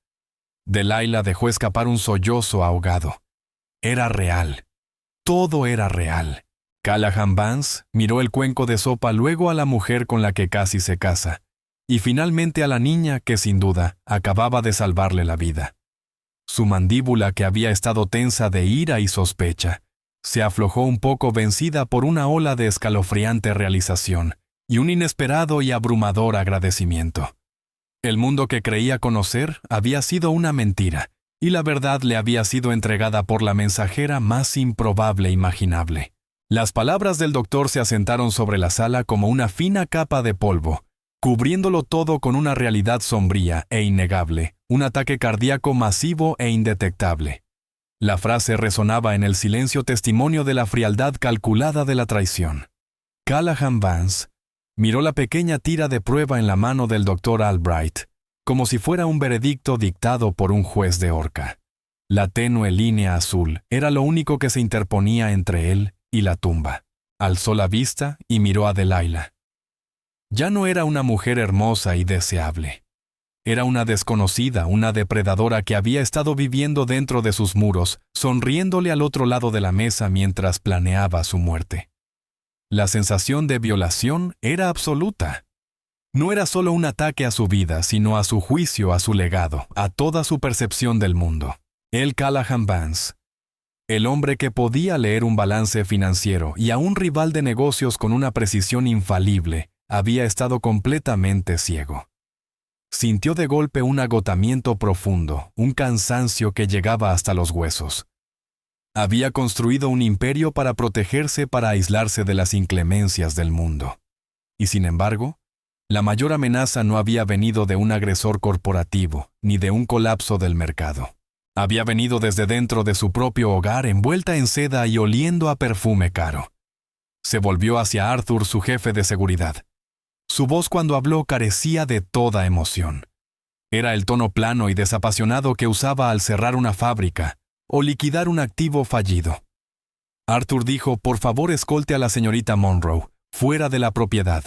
Delilah dejó escapar un sollozo ahogado. Era real. Todo era real. Callahan Vance miró el cuenco de sopa, luego a la mujer con la que casi se casa, y finalmente a la niña que, sin duda, acababa de salvarle la vida. Su mandíbula, que había estado tensa de ira y sospecha, se aflojó un poco, vencida por una ola de escalofriante realización y un inesperado y abrumador agradecimiento. El mundo que creía conocer había sido una mentira, y la verdad le había sido entregada por la mensajera más improbable imaginable. Las palabras del doctor se asentaron sobre la sala como una fina capa de polvo, cubriéndolo todo con una realidad sombría e innegable, un ataque cardíaco masivo e indetectable. La frase resonaba en el silencio, testimonio de la frialdad calculada de la traición. Callahan Vance miró la pequeña tira de prueba en la mano del doctor Albright, como si fuera un veredicto dictado por un juez de horca. La tenue línea azul era lo único que se interponía entre él y la tumba. Alzó la vista y miró a Delilah. Ya no era una mujer hermosa y deseable. Era una desconocida, una depredadora que había estado viviendo dentro de sus muros, sonriéndole al otro lado de la mesa mientras planeaba su muerte. La sensación de violación era absoluta. No era solo un ataque a su vida, sino a su juicio, a su legado, a toda su percepción del mundo. El Callahan Vance, el hombre que podía leer un balance financiero y a un rival de negocios con una precisión infalible, había estado completamente ciego. Sintió de golpe un agotamiento profundo, un cansancio que llegaba hasta los huesos. Había construido un imperio para protegerse, para aislarse de las inclemencias del mundo. Y sin embargo, la mayor amenaza no había venido de un agresor corporativo, ni de un colapso del mercado. Había venido desde dentro de su propio hogar, envuelta en seda y oliendo a perfume caro. Se volvió hacia Arthur, su jefe de seguridad. Su voz cuando habló carecía de toda emoción. Era el tono plano y desapasionado que usaba al cerrar una fábrica o liquidar un activo fallido. Arthur dijo: «Por favor, escolte a la señorita Monroe, fuera de la propiedad.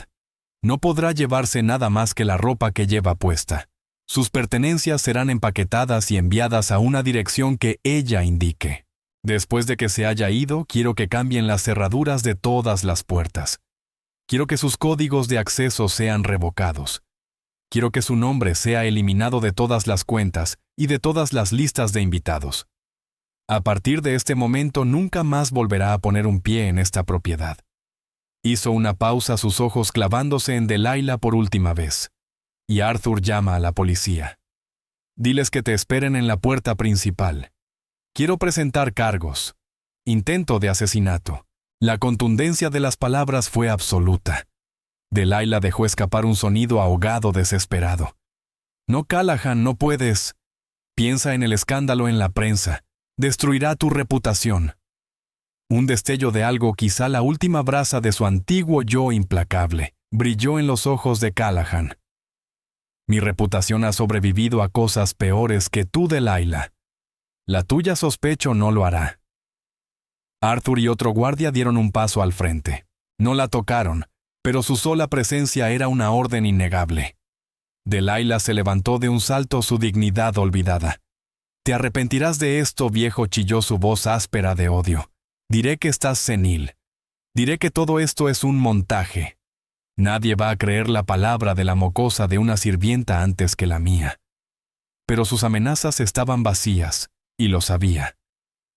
No podrá llevarse nada más que la ropa que lleva puesta. Sus pertenencias serán empaquetadas y enviadas a una dirección que ella indique». Después de que se haya ido, quiero que cambien las cerraduras de todas las puertas. Quiero que sus códigos de acceso sean revocados. Quiero que su nombre sea eliminado de todas las cuentas y de todas las listas de invitados. A partir de este momento nunca más volverá a poner un pie en esta propiedad. Hizo una pausa, sus ojos clavándose en Delilah por última vez. Y Arthur llama a la policía. Diles que te esperen en la puerta principal. Quiero presentar cargos. Intento de asesinato. La contundencia de las palabras fue absoluta. Delilah dejó escapar un sonido ahogado, desesperado. No, Callahan, no puedes. Piensa en el escándalo en la prensa. Destruirá tu reputación. Un destello de algo, quizá la última brasa de su antiguo yo implacable, brilló en los ojos de Callahan. Mi reputación ha sobrevivido a cosas peores que tú, Delilah. La tuya, sospecho, no lo hará. Arthur y otro guardia dieron un paso al frente. No la tocaron, pero su sola presencia era una orden innegable. Delilah se levantó de un salto, su dignidad olvidada. Te arrepentirás de esto, viejo, chilló su voz áspera de odio. Diré que estás senil. Diré que todo esto es un montaje. Nadie va a creer la palabra de la mocosa de una sirvienta antes que la mía. Pero sus amenazas estaban vacías, y lo sabía.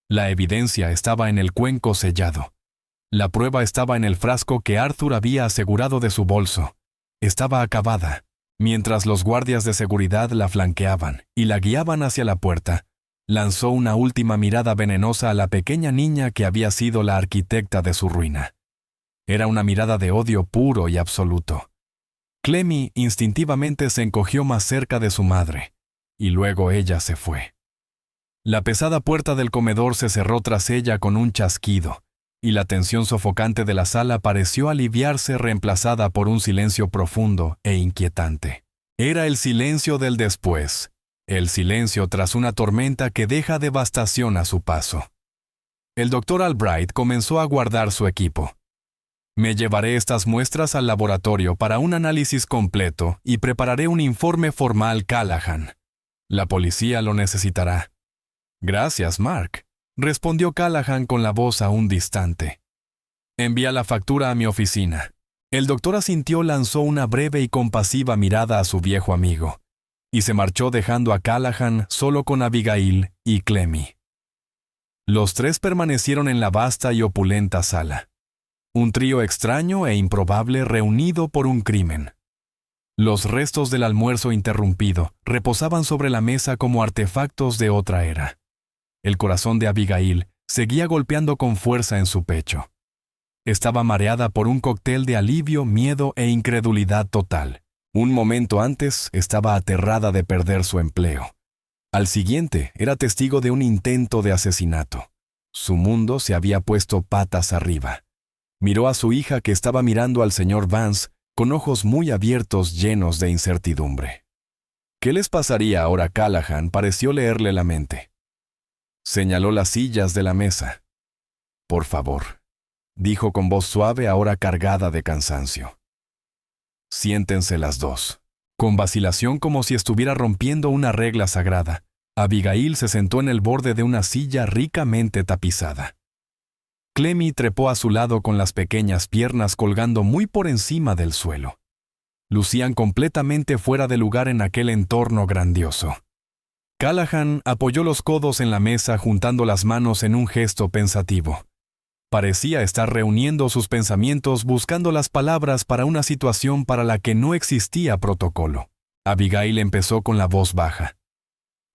La evidencia estaba en el cuenco sellado. La prueba estaba en el frasco que Arthur había asegurado de su bolso. Estaba acabada. Mientras los guardias de seguridad la flanqueaban y la guiaban hacia la puerta, lanzó una última mirada venenosa a la pequeña niña que había sido la arquitecta de su ruina. Era una mirada de odio puro y absoluto. Clemmy instintivamente se encogió más cerca de su madre, y luego ella se fue. La pesada puerta del comedor se cerró tras ella con un chasquido, y la tensión sofocante de la sala pareció aliviarse, reemplazada por un silencio profundo e inquietante. Era el silencio del después, el silencio tras una tormenta que deja devastación a su paso. El Dr. Albright comenzó a guardar su equipo. Me llevaré estas muestras al laboratorio para un análisis completo y prepararé un informe formal, Callahan. La policía lo necesitará. Gracias, Mark, respondió Callahan con la voz aún distante. Envía la factura a mi oficina. El doctor asintió, lanzó una breve y compasiva mirada a su viejo amigo, y se marchó dejando a Callahan solo con Abigail y Clemmy. Los tres permanecieron en la vasta y opulenta sala. Un trío extraño e improbable reunido por un crimen. Los restos del almuerzo interrumpido reposaban sobre la mesa como artefactos de otra era. El corazón de Abigail seguía golpeando con fuerza en su pecho. Estaba mareada por un cóctel de alivio, miedo e incredulidad total. Un momento antes estaba aterrada de perder su empleo. Al siguiente era testigo de un intento de asesinato. Su mundo se había puesto patas arriba. Miró a su hija, que estaba mirando al señor Vance con ojos muy abiertos, llenos de incertidumbre. ¿Qué les pasaría ahora? Callahan pareció leerle la mente. Señaló las sillas de la mesa. Por favor, dijo con voz suave, ahora cargada de cansancio. Siéntense las dos. Con vacilación, como si estuviera rompiendo una regla sagrada, Abigail se sentó en el borde de una silla ricamente tapizada. Clemmy trepó a su lado con las pequeñas piernas colgando muy por encima del suelo. Lucían completamente fuera de lugar en aquel entorno grandioso. Callahan apoyó los codos en la mesa, juntando las manos en un gesto pensativo. Parecía estar reuniendo sus pensamientos, buscando las palabras para una situación para la que no existía protocolo. Abigail empezó con la voz baja.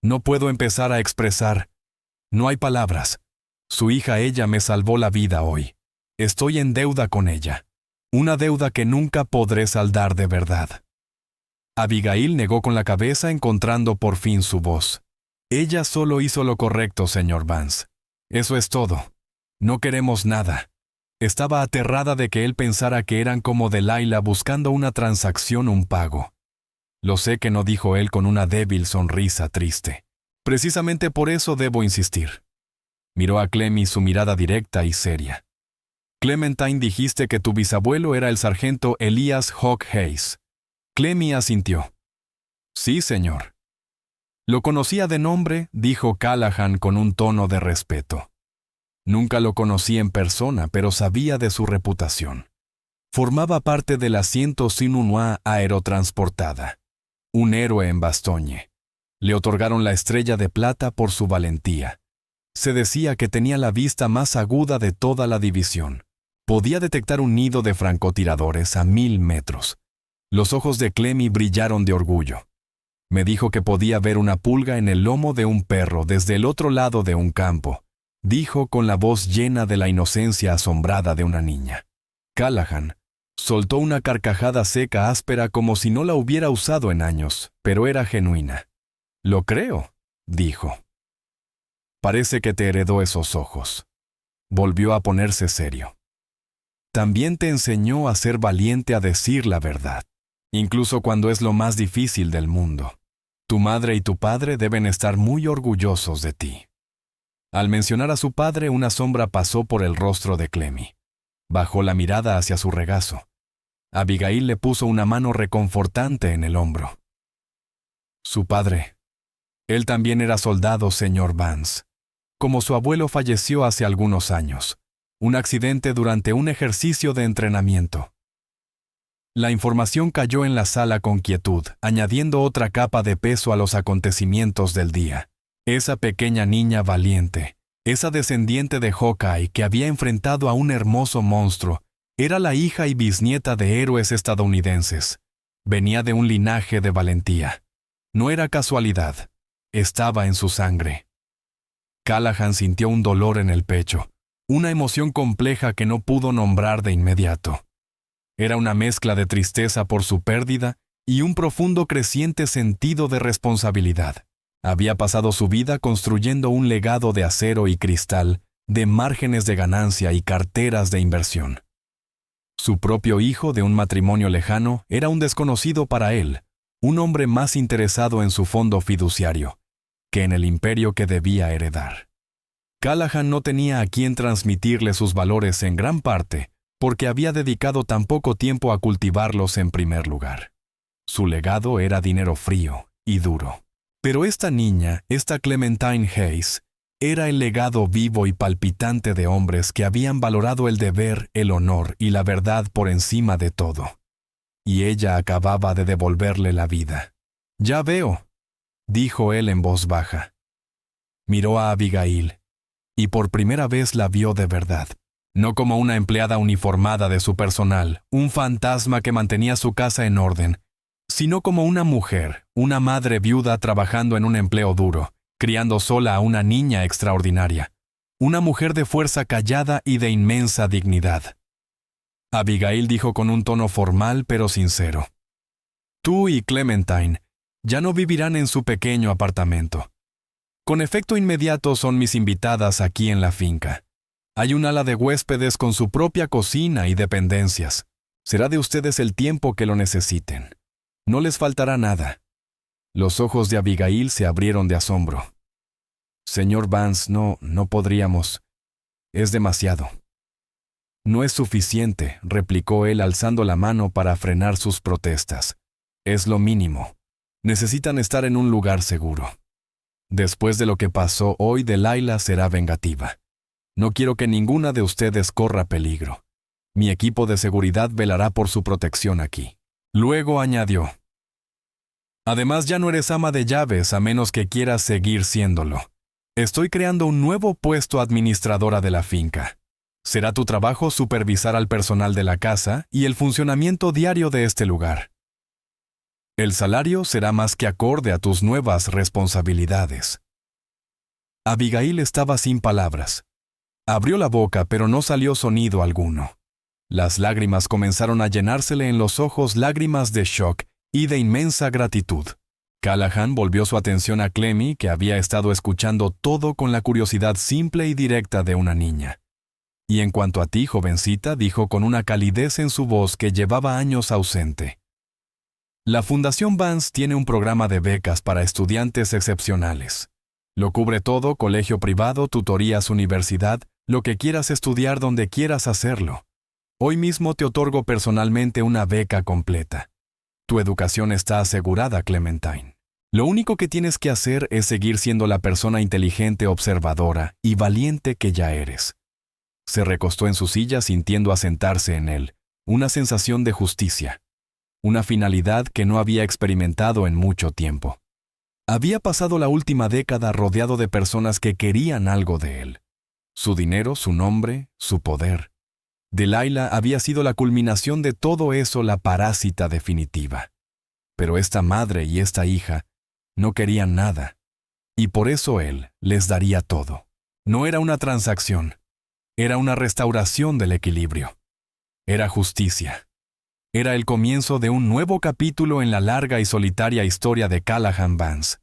No puedo empezar a expresar. No hay palabras. Su hija, ella me salvó la vida hoy. Estoy en deuda con ella. Una deuda que nunca podré saldar de verdad. Abigail negó con la cabeza, encontrando por fin su voz. Ella solo hizo lo correcto, señor Vance. Eso es todo. No queremos nada. Estaba aterrada de que él pensara que eran como Delilah buscando una transacción, un pago. Lo sé que no, dijo él con una débil sonrisa triste. Precisamente por eso debo insistir. Miró a Clemmy, su mirada directa y seria. Clementine, dijiste que tu bisabuelo era el sargento Elias Hawk Hayes. Clemmy asintió. Sí, señor. Lo conocía de nombre, dijo Callahan con un tono de respeto. Nunca lo conocí en persona, pero sabía de su reputación. Formaba parte de la 101 aerotransportada. Un héroe en Bastogne. Le otorgaron la estrella de plata por su valentía. Se decía que tenía la vista más aguda de toda la división. Podía detectar un nido de francotiradores a 1000 metros. Los ojos de Clemmy brillaron de orgullo. Me dijo que podía ver una pulga en el lomo de un perro desde el otro lado de un campo, dijo con la voz llena de la inocencia asombrada de una niña. Callahan soltó una carcajada seca áspera como si no la hubiera usado en años, pero era genuina. «Lo creo», dijo. «Parece que te heredó esos ojos». Volvió a ponerse serio. «También te enseñó a ser valiente a decir la verdad, incluso cuando es lo más difícil del mundo. Tu madre y tu padre deben estar muy orgullosos de ti». Al mencionar a su padre, una sombra pasó por el rostro de Clemmy. Bajó la mirada hacia su regazo. Abigail le puso una mano reconfortante en el hombro. «Su padre. Él también era soldado, señor Vance. Como su abuelo falleció hace algunos años. Un accidente durante un ejercicio de entrenamiento». La información cayó en la sala con quietud, añadiendo otra capa de peso a los acontecimientos del día. Esa pequeña niña valiente, esa descendiente de Hawkeye que había enfrentado a un hermoso monstruo, era la hija y bisnieta de héroes estadounidenses. Venía de un linaje de valentía. No era casualidad. Estaba en su sangre. Callahan sintió un dolor en el pecho, una emoción compleja que no pudo nombrar de inmediato. Era una mezcla de tristeza por su pérdida y un profundo creciente sentido de responsabilidad. Había pasado su vida construyendo un legado de acero y cristal, de márgenes de ganancia y carteras de inversión. Su propio hijo de un matrimonio lejano era un desconocido para él, un hombre más interesado en su fondo fiduciario que en el imperio que debía heredar. Callahan no tenía a quien transmitirle sus valores en gran parte porque había dedicado tan poco tiempo a cultivarlos en primer lugar. Su legado era dinero frío y duro. Pero esta niña, esta Clementine Hayes, era el legado vivo y palpitante de hombres que habían valorado el deber, el honor y la verdad por encima de todo. Y ella acababa de devolverle la vida. «Ya veo», dijo él en voz baja. Miró a Abigail, y por primera vez la vio de verdad. No como una empleada uniformada de su personal, un fantasma que mantenía su casa en orden, sino como una mujer, una madre viuda trabajando en un empleo duro, criando sola a una niña extraordinaria, una mujer de fuerza callada y de inmensa dignidad. Abigail dijo con un tono formal pero sincero: «Tú y Clementine ya no vivirán en su pequeño apartamento. Con efecto inmediato son mis invitadas aquí en la finca. Hay un ala de huéspedes con su propia cocina y dependencias. Será de ustedes el tiempo que lo necesiten. No les faltará nada». Los ojos de Abigail se abrieron de asombro. «Señor Vance, no podríamos. Es demasiado». «No es suficiente», replicó él alzando la mano para frenar sus protestas. «Es lo mínimo. Necesitan estar en un lugar seguro. Después de lo que pasó hoy, Delilah será vengativa. No quiero que ninguna de ustedes corra peligro. Mi equipo de seguridad velará por su protección aquí». Luego añadió: «Además, ya no eres ama de llaves a menos que quieras seguir siéndolo. Estoy creando un nuevo puesto administradora de la finca. Será tu trabajo supervisar al personal de la casa y el funcionamiento diario de este lugar. El salario será más que acorde a tus nuevas responsabilidades». Abigail estaba sin palabras. Abrió la boca, pero no salió sonido alguno. Las lágrimas comenzaron a llenársele en los ojos, lágrimas de shock y de inmensa gratitud. Callahan volvió su atención a Clemmy, que había estado escuchando todo con la curiosidad simple y directa de una niña. «Y en cuanto a ti, jovencita», dijo con una calidez en su voz que llevaba años ausente. «La Fundación Vance tiene un programa de becas para estudiantes excepcionales. Lo cubre todo: colegio privado, tutorías, universidad, lo que quieras estudiar donde quieras hacerlo. Hoy mismo te otorgo personalmente una beca completa. Tu educación está asegurada, Clementine. Lo único que tienes que hacer es seguir siendo la persona inteligente, observadora y valiente que ya eres. Se recostó en su silla sintiendo asentarse en él una sensación de justicia, una finalidad que no había experimentado en mucho tiempo. Había pasado la última década rodeado de personas que querían algo de él. Su dinero, su nombre, su poder. Delilah había sido la culminación de todo eso, la parásita definitiva. Pero esta madre y esta hija no querían nada, y por eso él les daría todo. No era una transacción, era una restauración del equilibrio. Era justicia. Era el comienzo de un nuevo capítulo en la larga y solitaria historia de Callahan Vance.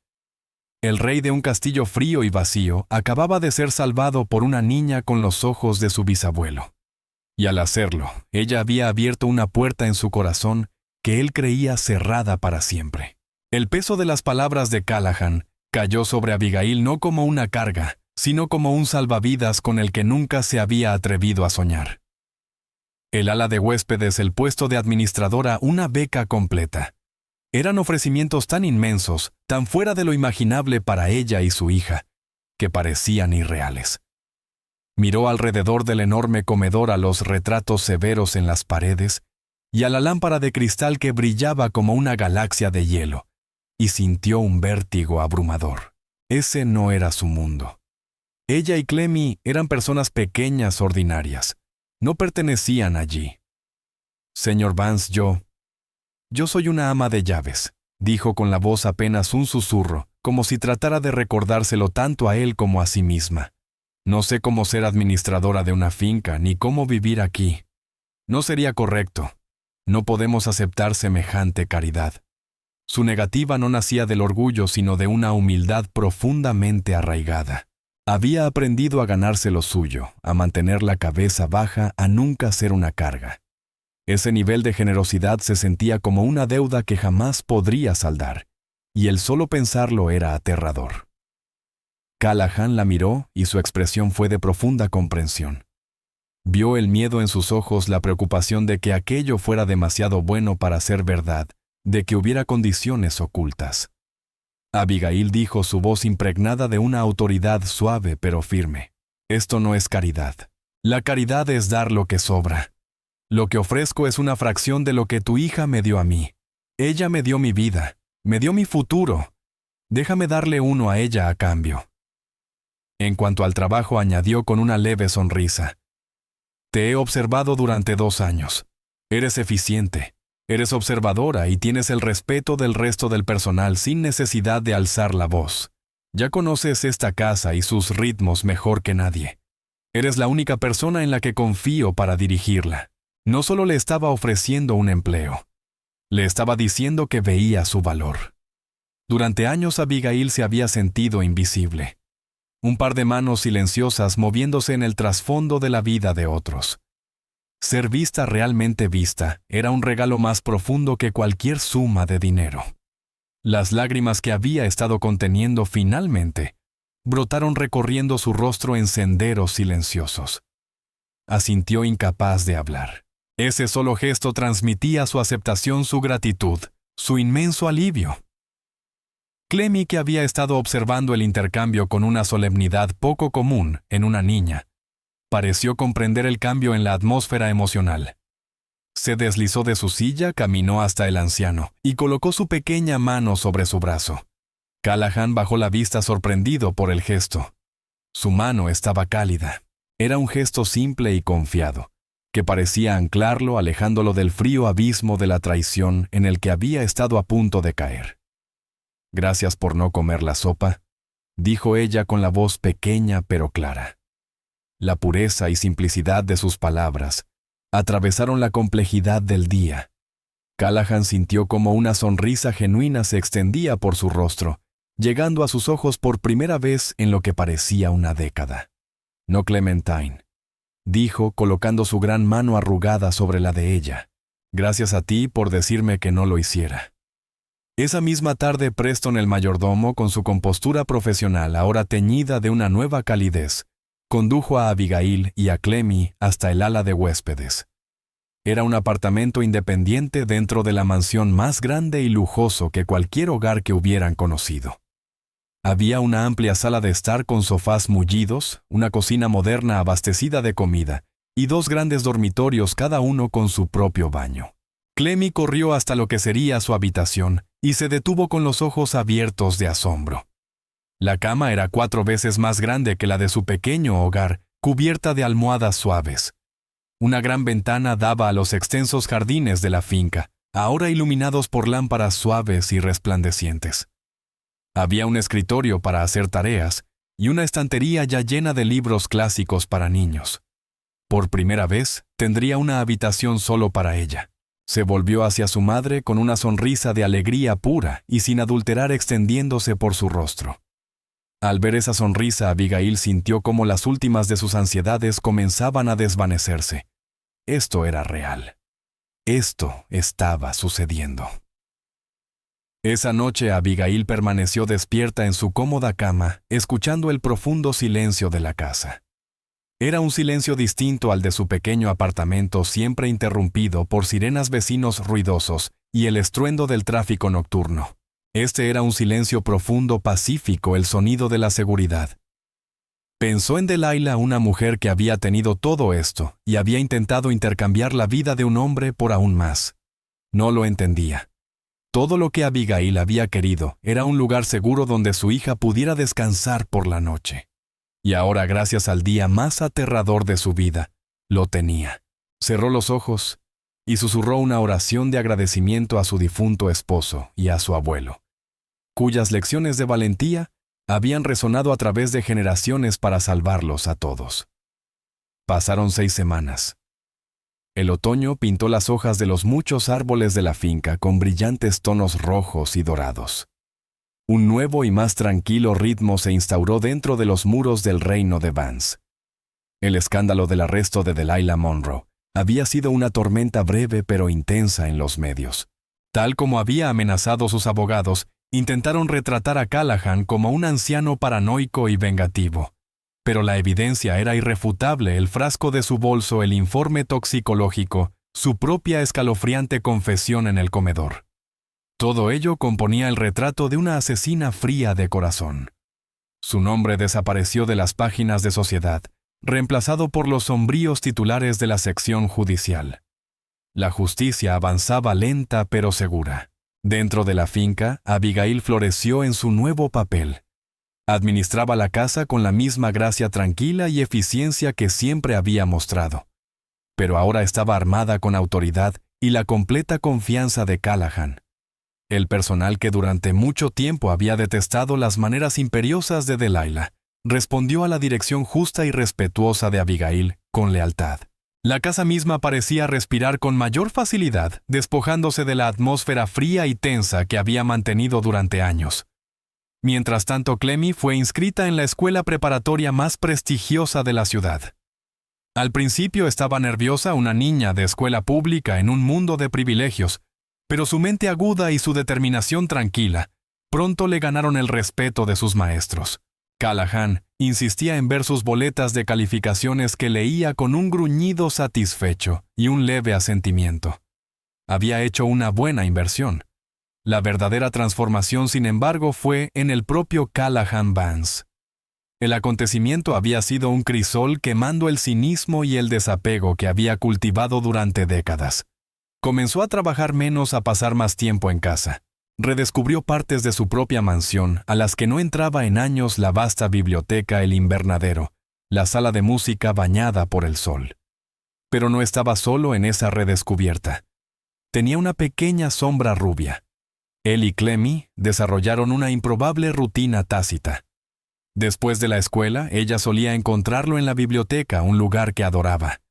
El rey de un castillo frío y vacío acababa de ser salvado por una niña con los ojos de su bisabuelo. Y al hacerlo, ella había abierto una puerta en su corazón que él creía cerrada para siempre. El peso de las palabras de Callahan cayó sobre Abigail no como una carga, sino como un salvavidas con el que nunca se había atrevido a soñar. El ala de huéspedes, el puesto de administradora, una beca completa. Eran ofrecimientos tan inmensos, tan fuera de lo imaginable para ella y su hija, que parecían irreales. Miró alrededor del enorme comedor a los retratos severos en las paredes y a la lámpara de cristal que brillaba como una galaxia de hielo, y sintió un vértigo abrumador. Ese no era su mundo. Ella y Clemmy eran personas pequeñas, ordinarias. No pertenecían allí. Señor Vance, yo soy una ama de llaves, dijo con la voz apenas un susurro, como si tratara de recordárselo tanto a él como a sí misma. No sé cómo ser administradora de una finca, ni cómo vivir aquí. No sería correcto. No podemos aceptar semejante caridad. Su negativa no nacía del orgullo, sino de una humildad profundamente arraigada. Había aprendido a ganarse lo suyo, a mantener la cabeza baja, a nunca ser una carga. Ese nivel de generosidad se sentía como una deuda que jamás podría saldar, y el solo pensarlo era aterrador. Callahan la miró y su expresión fue de profunda comprensión. Vio el miedo en sus ojos, la preocupación de que aquello fuera demasiado bueno para ser verdad, de que hubiera condiciones ocultas. Abigail dijo, su voz impregnada de una autoridad suave pero firme: esto no es caridad. La caridad es dar lo que sobra. Lo que ofrezco es una fracción de lo que tu hija me dio a mí. Ella me dio mi vida, me dio mi futuro. Déjame darle uno a ella a cambio. En cuanto al trabajo, añadió con una leve sonrisa: te he observado durante 2 años. Eres eficiente. Eres observadora y tienes el respeto del resto del personal sin necesidad de alzar la voz. Ya conoces esta casa y sus ritmos mejor que nadie. Eres la única persona en la que confío para dirigirla. No solo le estaba ofreciendo un empleo, le estaba diciendo que veía su valor. Durante años Abigail se había sentido invisible. Un par de manos silenciosas moviéndose en el trasfondo de la vida de otros. Ser vista, realmente vista, era un regalo más profundo que cualquier suma de dinero. Las lágrimas que había estado conteniendo finalmente brotaron recorriendo su rostro en senderos silenciosos. Asintió incapaz de hablar. Ese solo gesto transmitía su aceptación, su gratitud, su inmenso alivio. Clemmy, que había estado observando el intercambio con una solemnidad poco común en una niña, pareció comprender el cambio en la atmósfera emocional. Se deslizó de su silla, caminó hasta el anciano y colocó su pequeña mano sobre su brazo. Callahan bajó la vista sorprendido por el gesto. Su mano estaba cálida. Era un gesto simple y confiado, que parecía anclarlo, alejándolo del frío abismo de la traición en el que había estado a punto de caer. Gracias por no comer la sopa, dijo ella con la voz pequeña pero clara. La pureza y simplicidad de sus palabras atravesaron la complejidad del día. Callahan sintió como una sonrisa genuina se extendía por su rostro, llegando a sus ojos por primera vez en lo que parecía una década. No, Clementine, dijo colocando su gran mano arrugada sobre la de ella. Gracias a ti por decirme que no lo hiciera. Esa misma tarde, Preston, el mayordomo, con su compostura profesional ahora teñida de una nueva calidez, condujo a Abigail y a Clemmy hasta el ala de huéspedes. Era un apartamento independiente dentro de la mansión más grande y lujoso que cualquier hogar que hubieran conocido. Había una amplia sala de estar con sofás mullidos, una cocina moderna abastecida de comida, y 2 grandes dormitorios, cada uno con su propio baño. Clemmy corrió hasta lo que sería su habitación y se detuvo con los ojos abiertos de asombro. La cama era 4 veces más grande que la de su pequeño hogar, cubierta de almohadas suaves. Una gran ventana daba a los extensos jardines de la finca, ahora iluminados por lámparas suaves y resplandecientes. Había un escritorio para hacer tareas y una estantería ya llena de libros clásicos para niños. Por primera vez, tendría una habitación solo para ella. Se volvió hacia su madre con una sonrisa de alegría pura y sin adulterar extendiéndose por su rostro. Al ver esa sonrisa, Abigail sintió cómo las últimas de sus ansiedades comenzaban a desvanecerse. Esto era real. Esto estaba sucediendo. Esa noche Abigail permaneció despierta en su cómoda cama, escuchando el profundo silencio de la casa. Era un silencio distinto al de su pequeño apartamento, siempre interrumpido por sirenas vecinos ruidosos y el estruendo del tráfico nocturno. Este era un silencio profundo, pacífico, el sonido de la seguridad. Pensó en Delilah, una mujer que había tenido todo esto y había intentado intercambiar la vida de un hombre por aún más. No lo entendía. Todo lo que Abigail había querido era un lugar seguro donde su hija pudiera descansar por la noche. Y ahora, gracias al día más aterrador de su vida, lo tenía. Cerró los ojos y susurró una oración de agradecimiento a su difunto esposo y a su abuelo, cuyas lecciones de valentía habían resonado a través de generaciones para salvarlos a todos. Pasaron 6 semanas. El otoño pintó las hojas de los muchos árboles de la finca con brillantes tonos rojos y dorados. Un nuevo y más tranquilo ritmo se instauró dentro de los muros del reino de Vance. El escándalo del arresto de Delilah Monroe había sido una tormenta breve pero intensa en los medios. Tal como había amenazado sus abogados, intentaron retratar a Callahan como un anciano paranoico y vengativo. Pero la evidencia era irrefutable: el frasco de su bolso, el informe toxicológico, su propia escalofriante confesión en el comedor. Todo ello componía el retrato de una asesina fría de corazón. Su nombre desapareció de las páginas de Sociedad, reemplazado por los sombríos titulares de la sección judicial. La justicia avanzaba lenta pero segura. Dentro de la finca, Abigail floreció en su nuevo papel. Administraba la casa con la misma gracia tranquila y eficiencia que siempre había mostrado. Pero ahora estaba armada con autoridad y la completa confianza de Callahan. El personal, que durante mucho tiempo había detestado las maneras imperiosas de Delilah, respondió a la dirección justa y respetuosa de Abigail con lealtad. La casa misma parecía respirar con mayor facilidad, despojándose de la atmósfera fría y tensa que había mantenido durante años. Mientras tanto, Clemmy fue inscrita en la escuela preparatoria más prestigiosa de la ciudad. Al principio estaba nerviosa, una niña de escuela pública en un mundo de privilegios, pero su mente aguda y su determinación tranquila pronto le ganaron el respeto de sus maestros. Callahan insistía en ver sus boletas de calificaciones, que leía con un gruñido satisfecho y un leve asentimiento. Había hecho una buena inversión. La verdadera transformación, sin embargo, fue en el propio Callahan Vance. El acontecimiento había sido un crisol quemando el cinismo y el desapego que había cultivado durante décadas. Comenzó a trabajar menos, a pasar más tiempo en casa. Redescubrió partes de su propia mansión, a las que no entraba en años: la vasta biblioteca, el invernadero, la sala de música bañada por el sol. Pero no estaba solo en esa redescubierta. Tenía una pequeña sombra rubia. Él y Clemmy desarrollaron una improbable rutina tácita. Después de la escuela, ella solía encontrarlo en la biblioteca, un lugar que adoraba.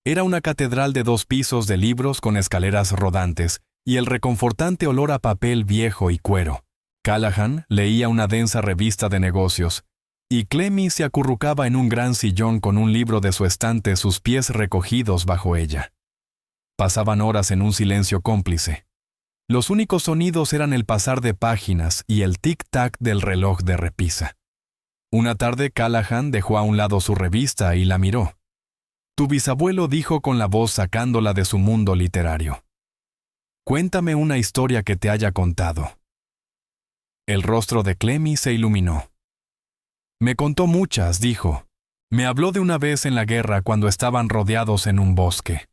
Era una catedral de 2 pisos de libros con escaleras rodantes y el reconfortante olor a papel viejo y cuero. Callahan leía una densa revista de negocios, y Clemmy se acurrucaba en un gran sillón con un libro de su estante, sus pies recogidos bajo ella. Pasaban horas en un silencio cómplice. Los únicos sonidos eran el pasar de páginas y el tic-tac del reloj de repisa. Una tarde, Callahan dejó a un lado su revista y la miró. «Tu bisabuelo», dijo con la voz sacándola de su mundo literario. «Cuéntame una historia que te haya contado». El rostro de Clemmy se iluminó. Me contó muchas, dijo. Me habló de una vez en la guerra cuando estaban rodeados en un bosque.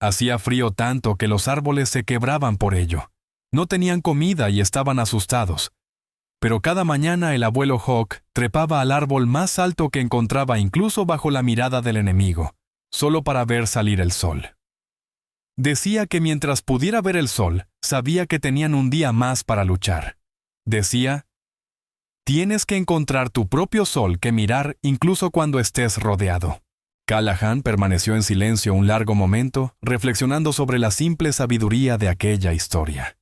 Hacía frío tanto que los árboles se quebraban por ello. No tenían comida y estaban asustados. Pero cada mañana el abuelo Hawk trepaba al árbol más alto que encontraba incluso bajo la mirada del enemigo, solo para ver salir el sol. Decía que mientras pudiera ver el sol, sabía que tenían un día más para luchar. Decía, tienes que encontrar tu propio sol que mirar incluso cuando estés rodeado. Callahan permaneció en silencio un largo momento, reflexionando sobre la simple sabiduría de aquella historia.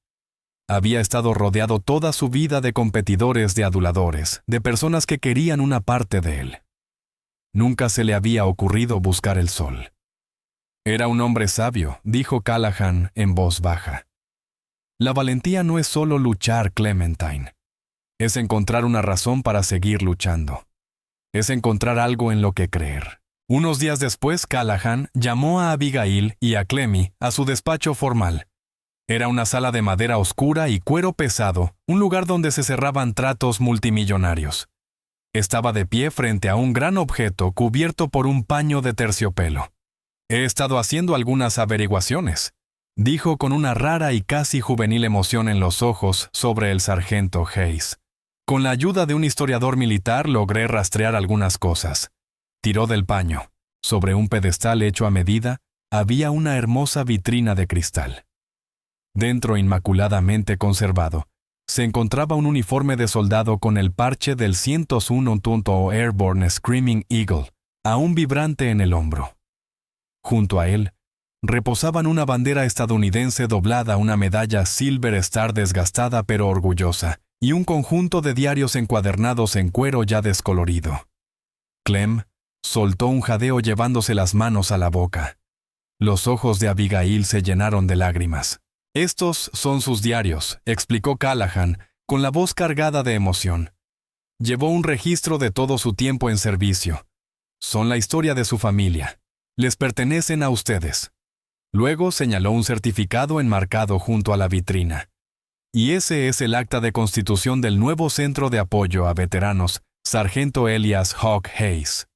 Había estado rodeado toda su vida de competidores, de aduladores, de personas que querían una parte de él. Nunca se le había ocurrido buscar el sol. Era un hombre sabio, dijo Callahan en voz baja. La valentía no es solo luchar, Clementine. Es encontrar una razón para seguir luchando. Es encontrar algo en lo que creer. Unos días después, Callahan llamó a Abigail y a Clemmy a su despacho formal. Era una sala de madera oscura y cuero pesado, un lugar donde se cerraban tratos multimillonarios. Estaba de pie frente a un gran objeto cubierto por un paño de terciopelo. He estado haciendo algunas averiguaciones, dijo con una rara y casi juvenil emoción en los ojos sobre el sargento Hayes. Con la ayuda de un historiador militar logré rastrear algunas cosas. Tiró del paño. Sobre un pedestal hecho a medida, había una hermosa vitrina de cristal. Dentro, inmaculadamente conservado, se encontraba un uniforme de soldado con el parche del 101 Airborne Screaming Eagle, aún vibrante en el hombro. Junto a él, reposaban una bandera estadounidense doblada, una medalla Silver Star desgastada pero orgullosa, y un conjunto de diarios encuadernados en cuero ya descolorido. Clem soltó un jadeo llevándose las manos a la boca. Los ojos de Abigail se llenaron de lágrimas. Estos son sus diarios, explicó Callahan, con la voz cargada de emoción. Llevó un registro de todo su tiempo en servicio. Son la historia de su familia. Les pertenecen a ustedes. Luego señaló un certificado enmarcado junto a la vitrina. Y ese es el acta de constitución del nuevo Centro de Apoyo a Veteranos, Sargento Elias Hawk Hayes.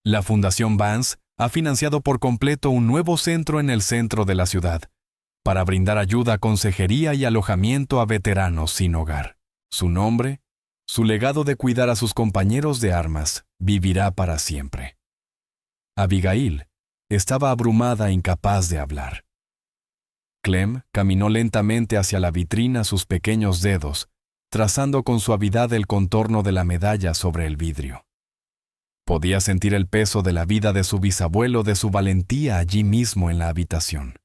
La Fundación Vance ha financiado por completo un nuevo centro en el centro de la ciudad, para brindar ayuda, consejería y alojamiento a veteranos sin hogar. Su nombre, su legado de cuidar a sus compañeros de armas, vivirá para siempre. Abigail estaba abrumada e incapaz de hablar. Clem caminó lentamente hacia la vitrina, sus pequeños dedos, trazando con suavidad el contorno de la medalla sobre el vidrio. Podía sentir el peso de la vida de su bisabuelo, de su valentía allí mismo en la habitación.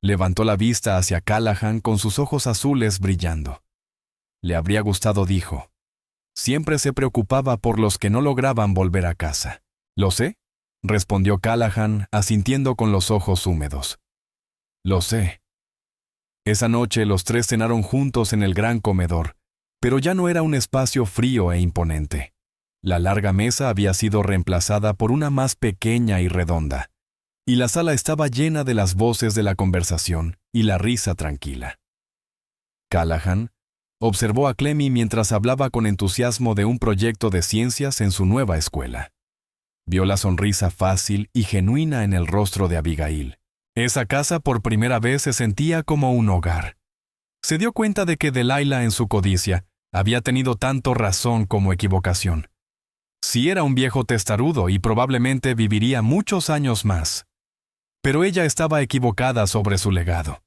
Levantó la vista hacia Callahan con sus ojos azules brillando. Le habría gustado, dijo. Siempre se preocupaba por los que no lograban volver a casa. «¿Lo sé?», respondió Callahan, asintiendo con los ojos húmedos. «Lo sé». Esa noche los tres cenaron juntos en el gran comedor, pero ya no era un espacio frío e imponente. La larga mesa había sido reemplazada por una más pequeña y redonda, y la sala estaba llena de las voces de la conversación y la risa tranquila. Callahan observó a Clemmy mientras hablaba con entusiasmo de un proyecto de ciencias en su nueva escuela. Vio la sonrisa fácil y genuina en el rostro de Abigail. Esa casa por primera vez se sentía como un hogar. Se dio cuenta de que Delilah en su codicia había tenido tanto razón como equivocación. Sí, era un viejo testarudo y probablemente viviría muchos años más. Pero ella estaba equivocada sobre su legado.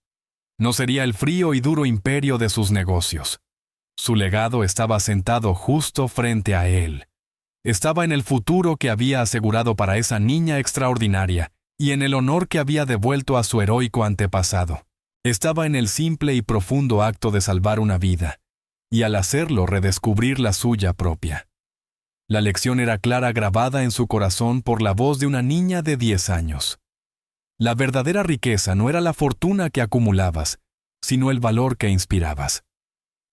No sería el frío y duro imperio de sus negocios. Su legado estaba sentado justo frente a él. Estaba en el futuro que había asegurado para esa niña extraordinaria y en el honor que había devuelto a su heroico antepasado. Estaba en el simple y profundo acto de salvar una vida, y al hacerlo redescubrir la suya propia. La lección era clara, grabada en su corazón por la voz de una niña de 10 años. La verdadera riqueza no era la fortuna que acumulabas, sino el valor que inspirabas.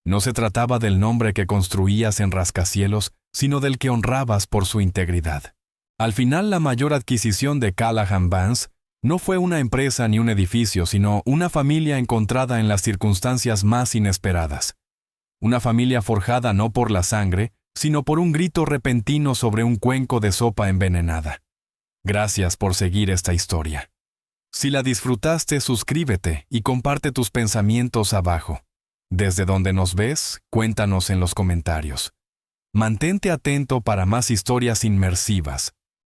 No se trataba del nombre que construías en rascacielos, sino del que honrabas por su integridad. Al final, la mayor adquisición de Callahan Vance no fue una empresa ni un edificio, sino una familia encontrada en las circunstancias más inesperadas. Una familia forjada no por la sangre, sino por un grito repentino sobre un cuenco de sopa envenenada. Gracias por seguir esta historia. Si la disfrutaste, suscríbete y comparte tus pensamientos abajo. Desde donde nos ves, cuéntanos en los comentarios. Mantente atento para más historias inmersivas,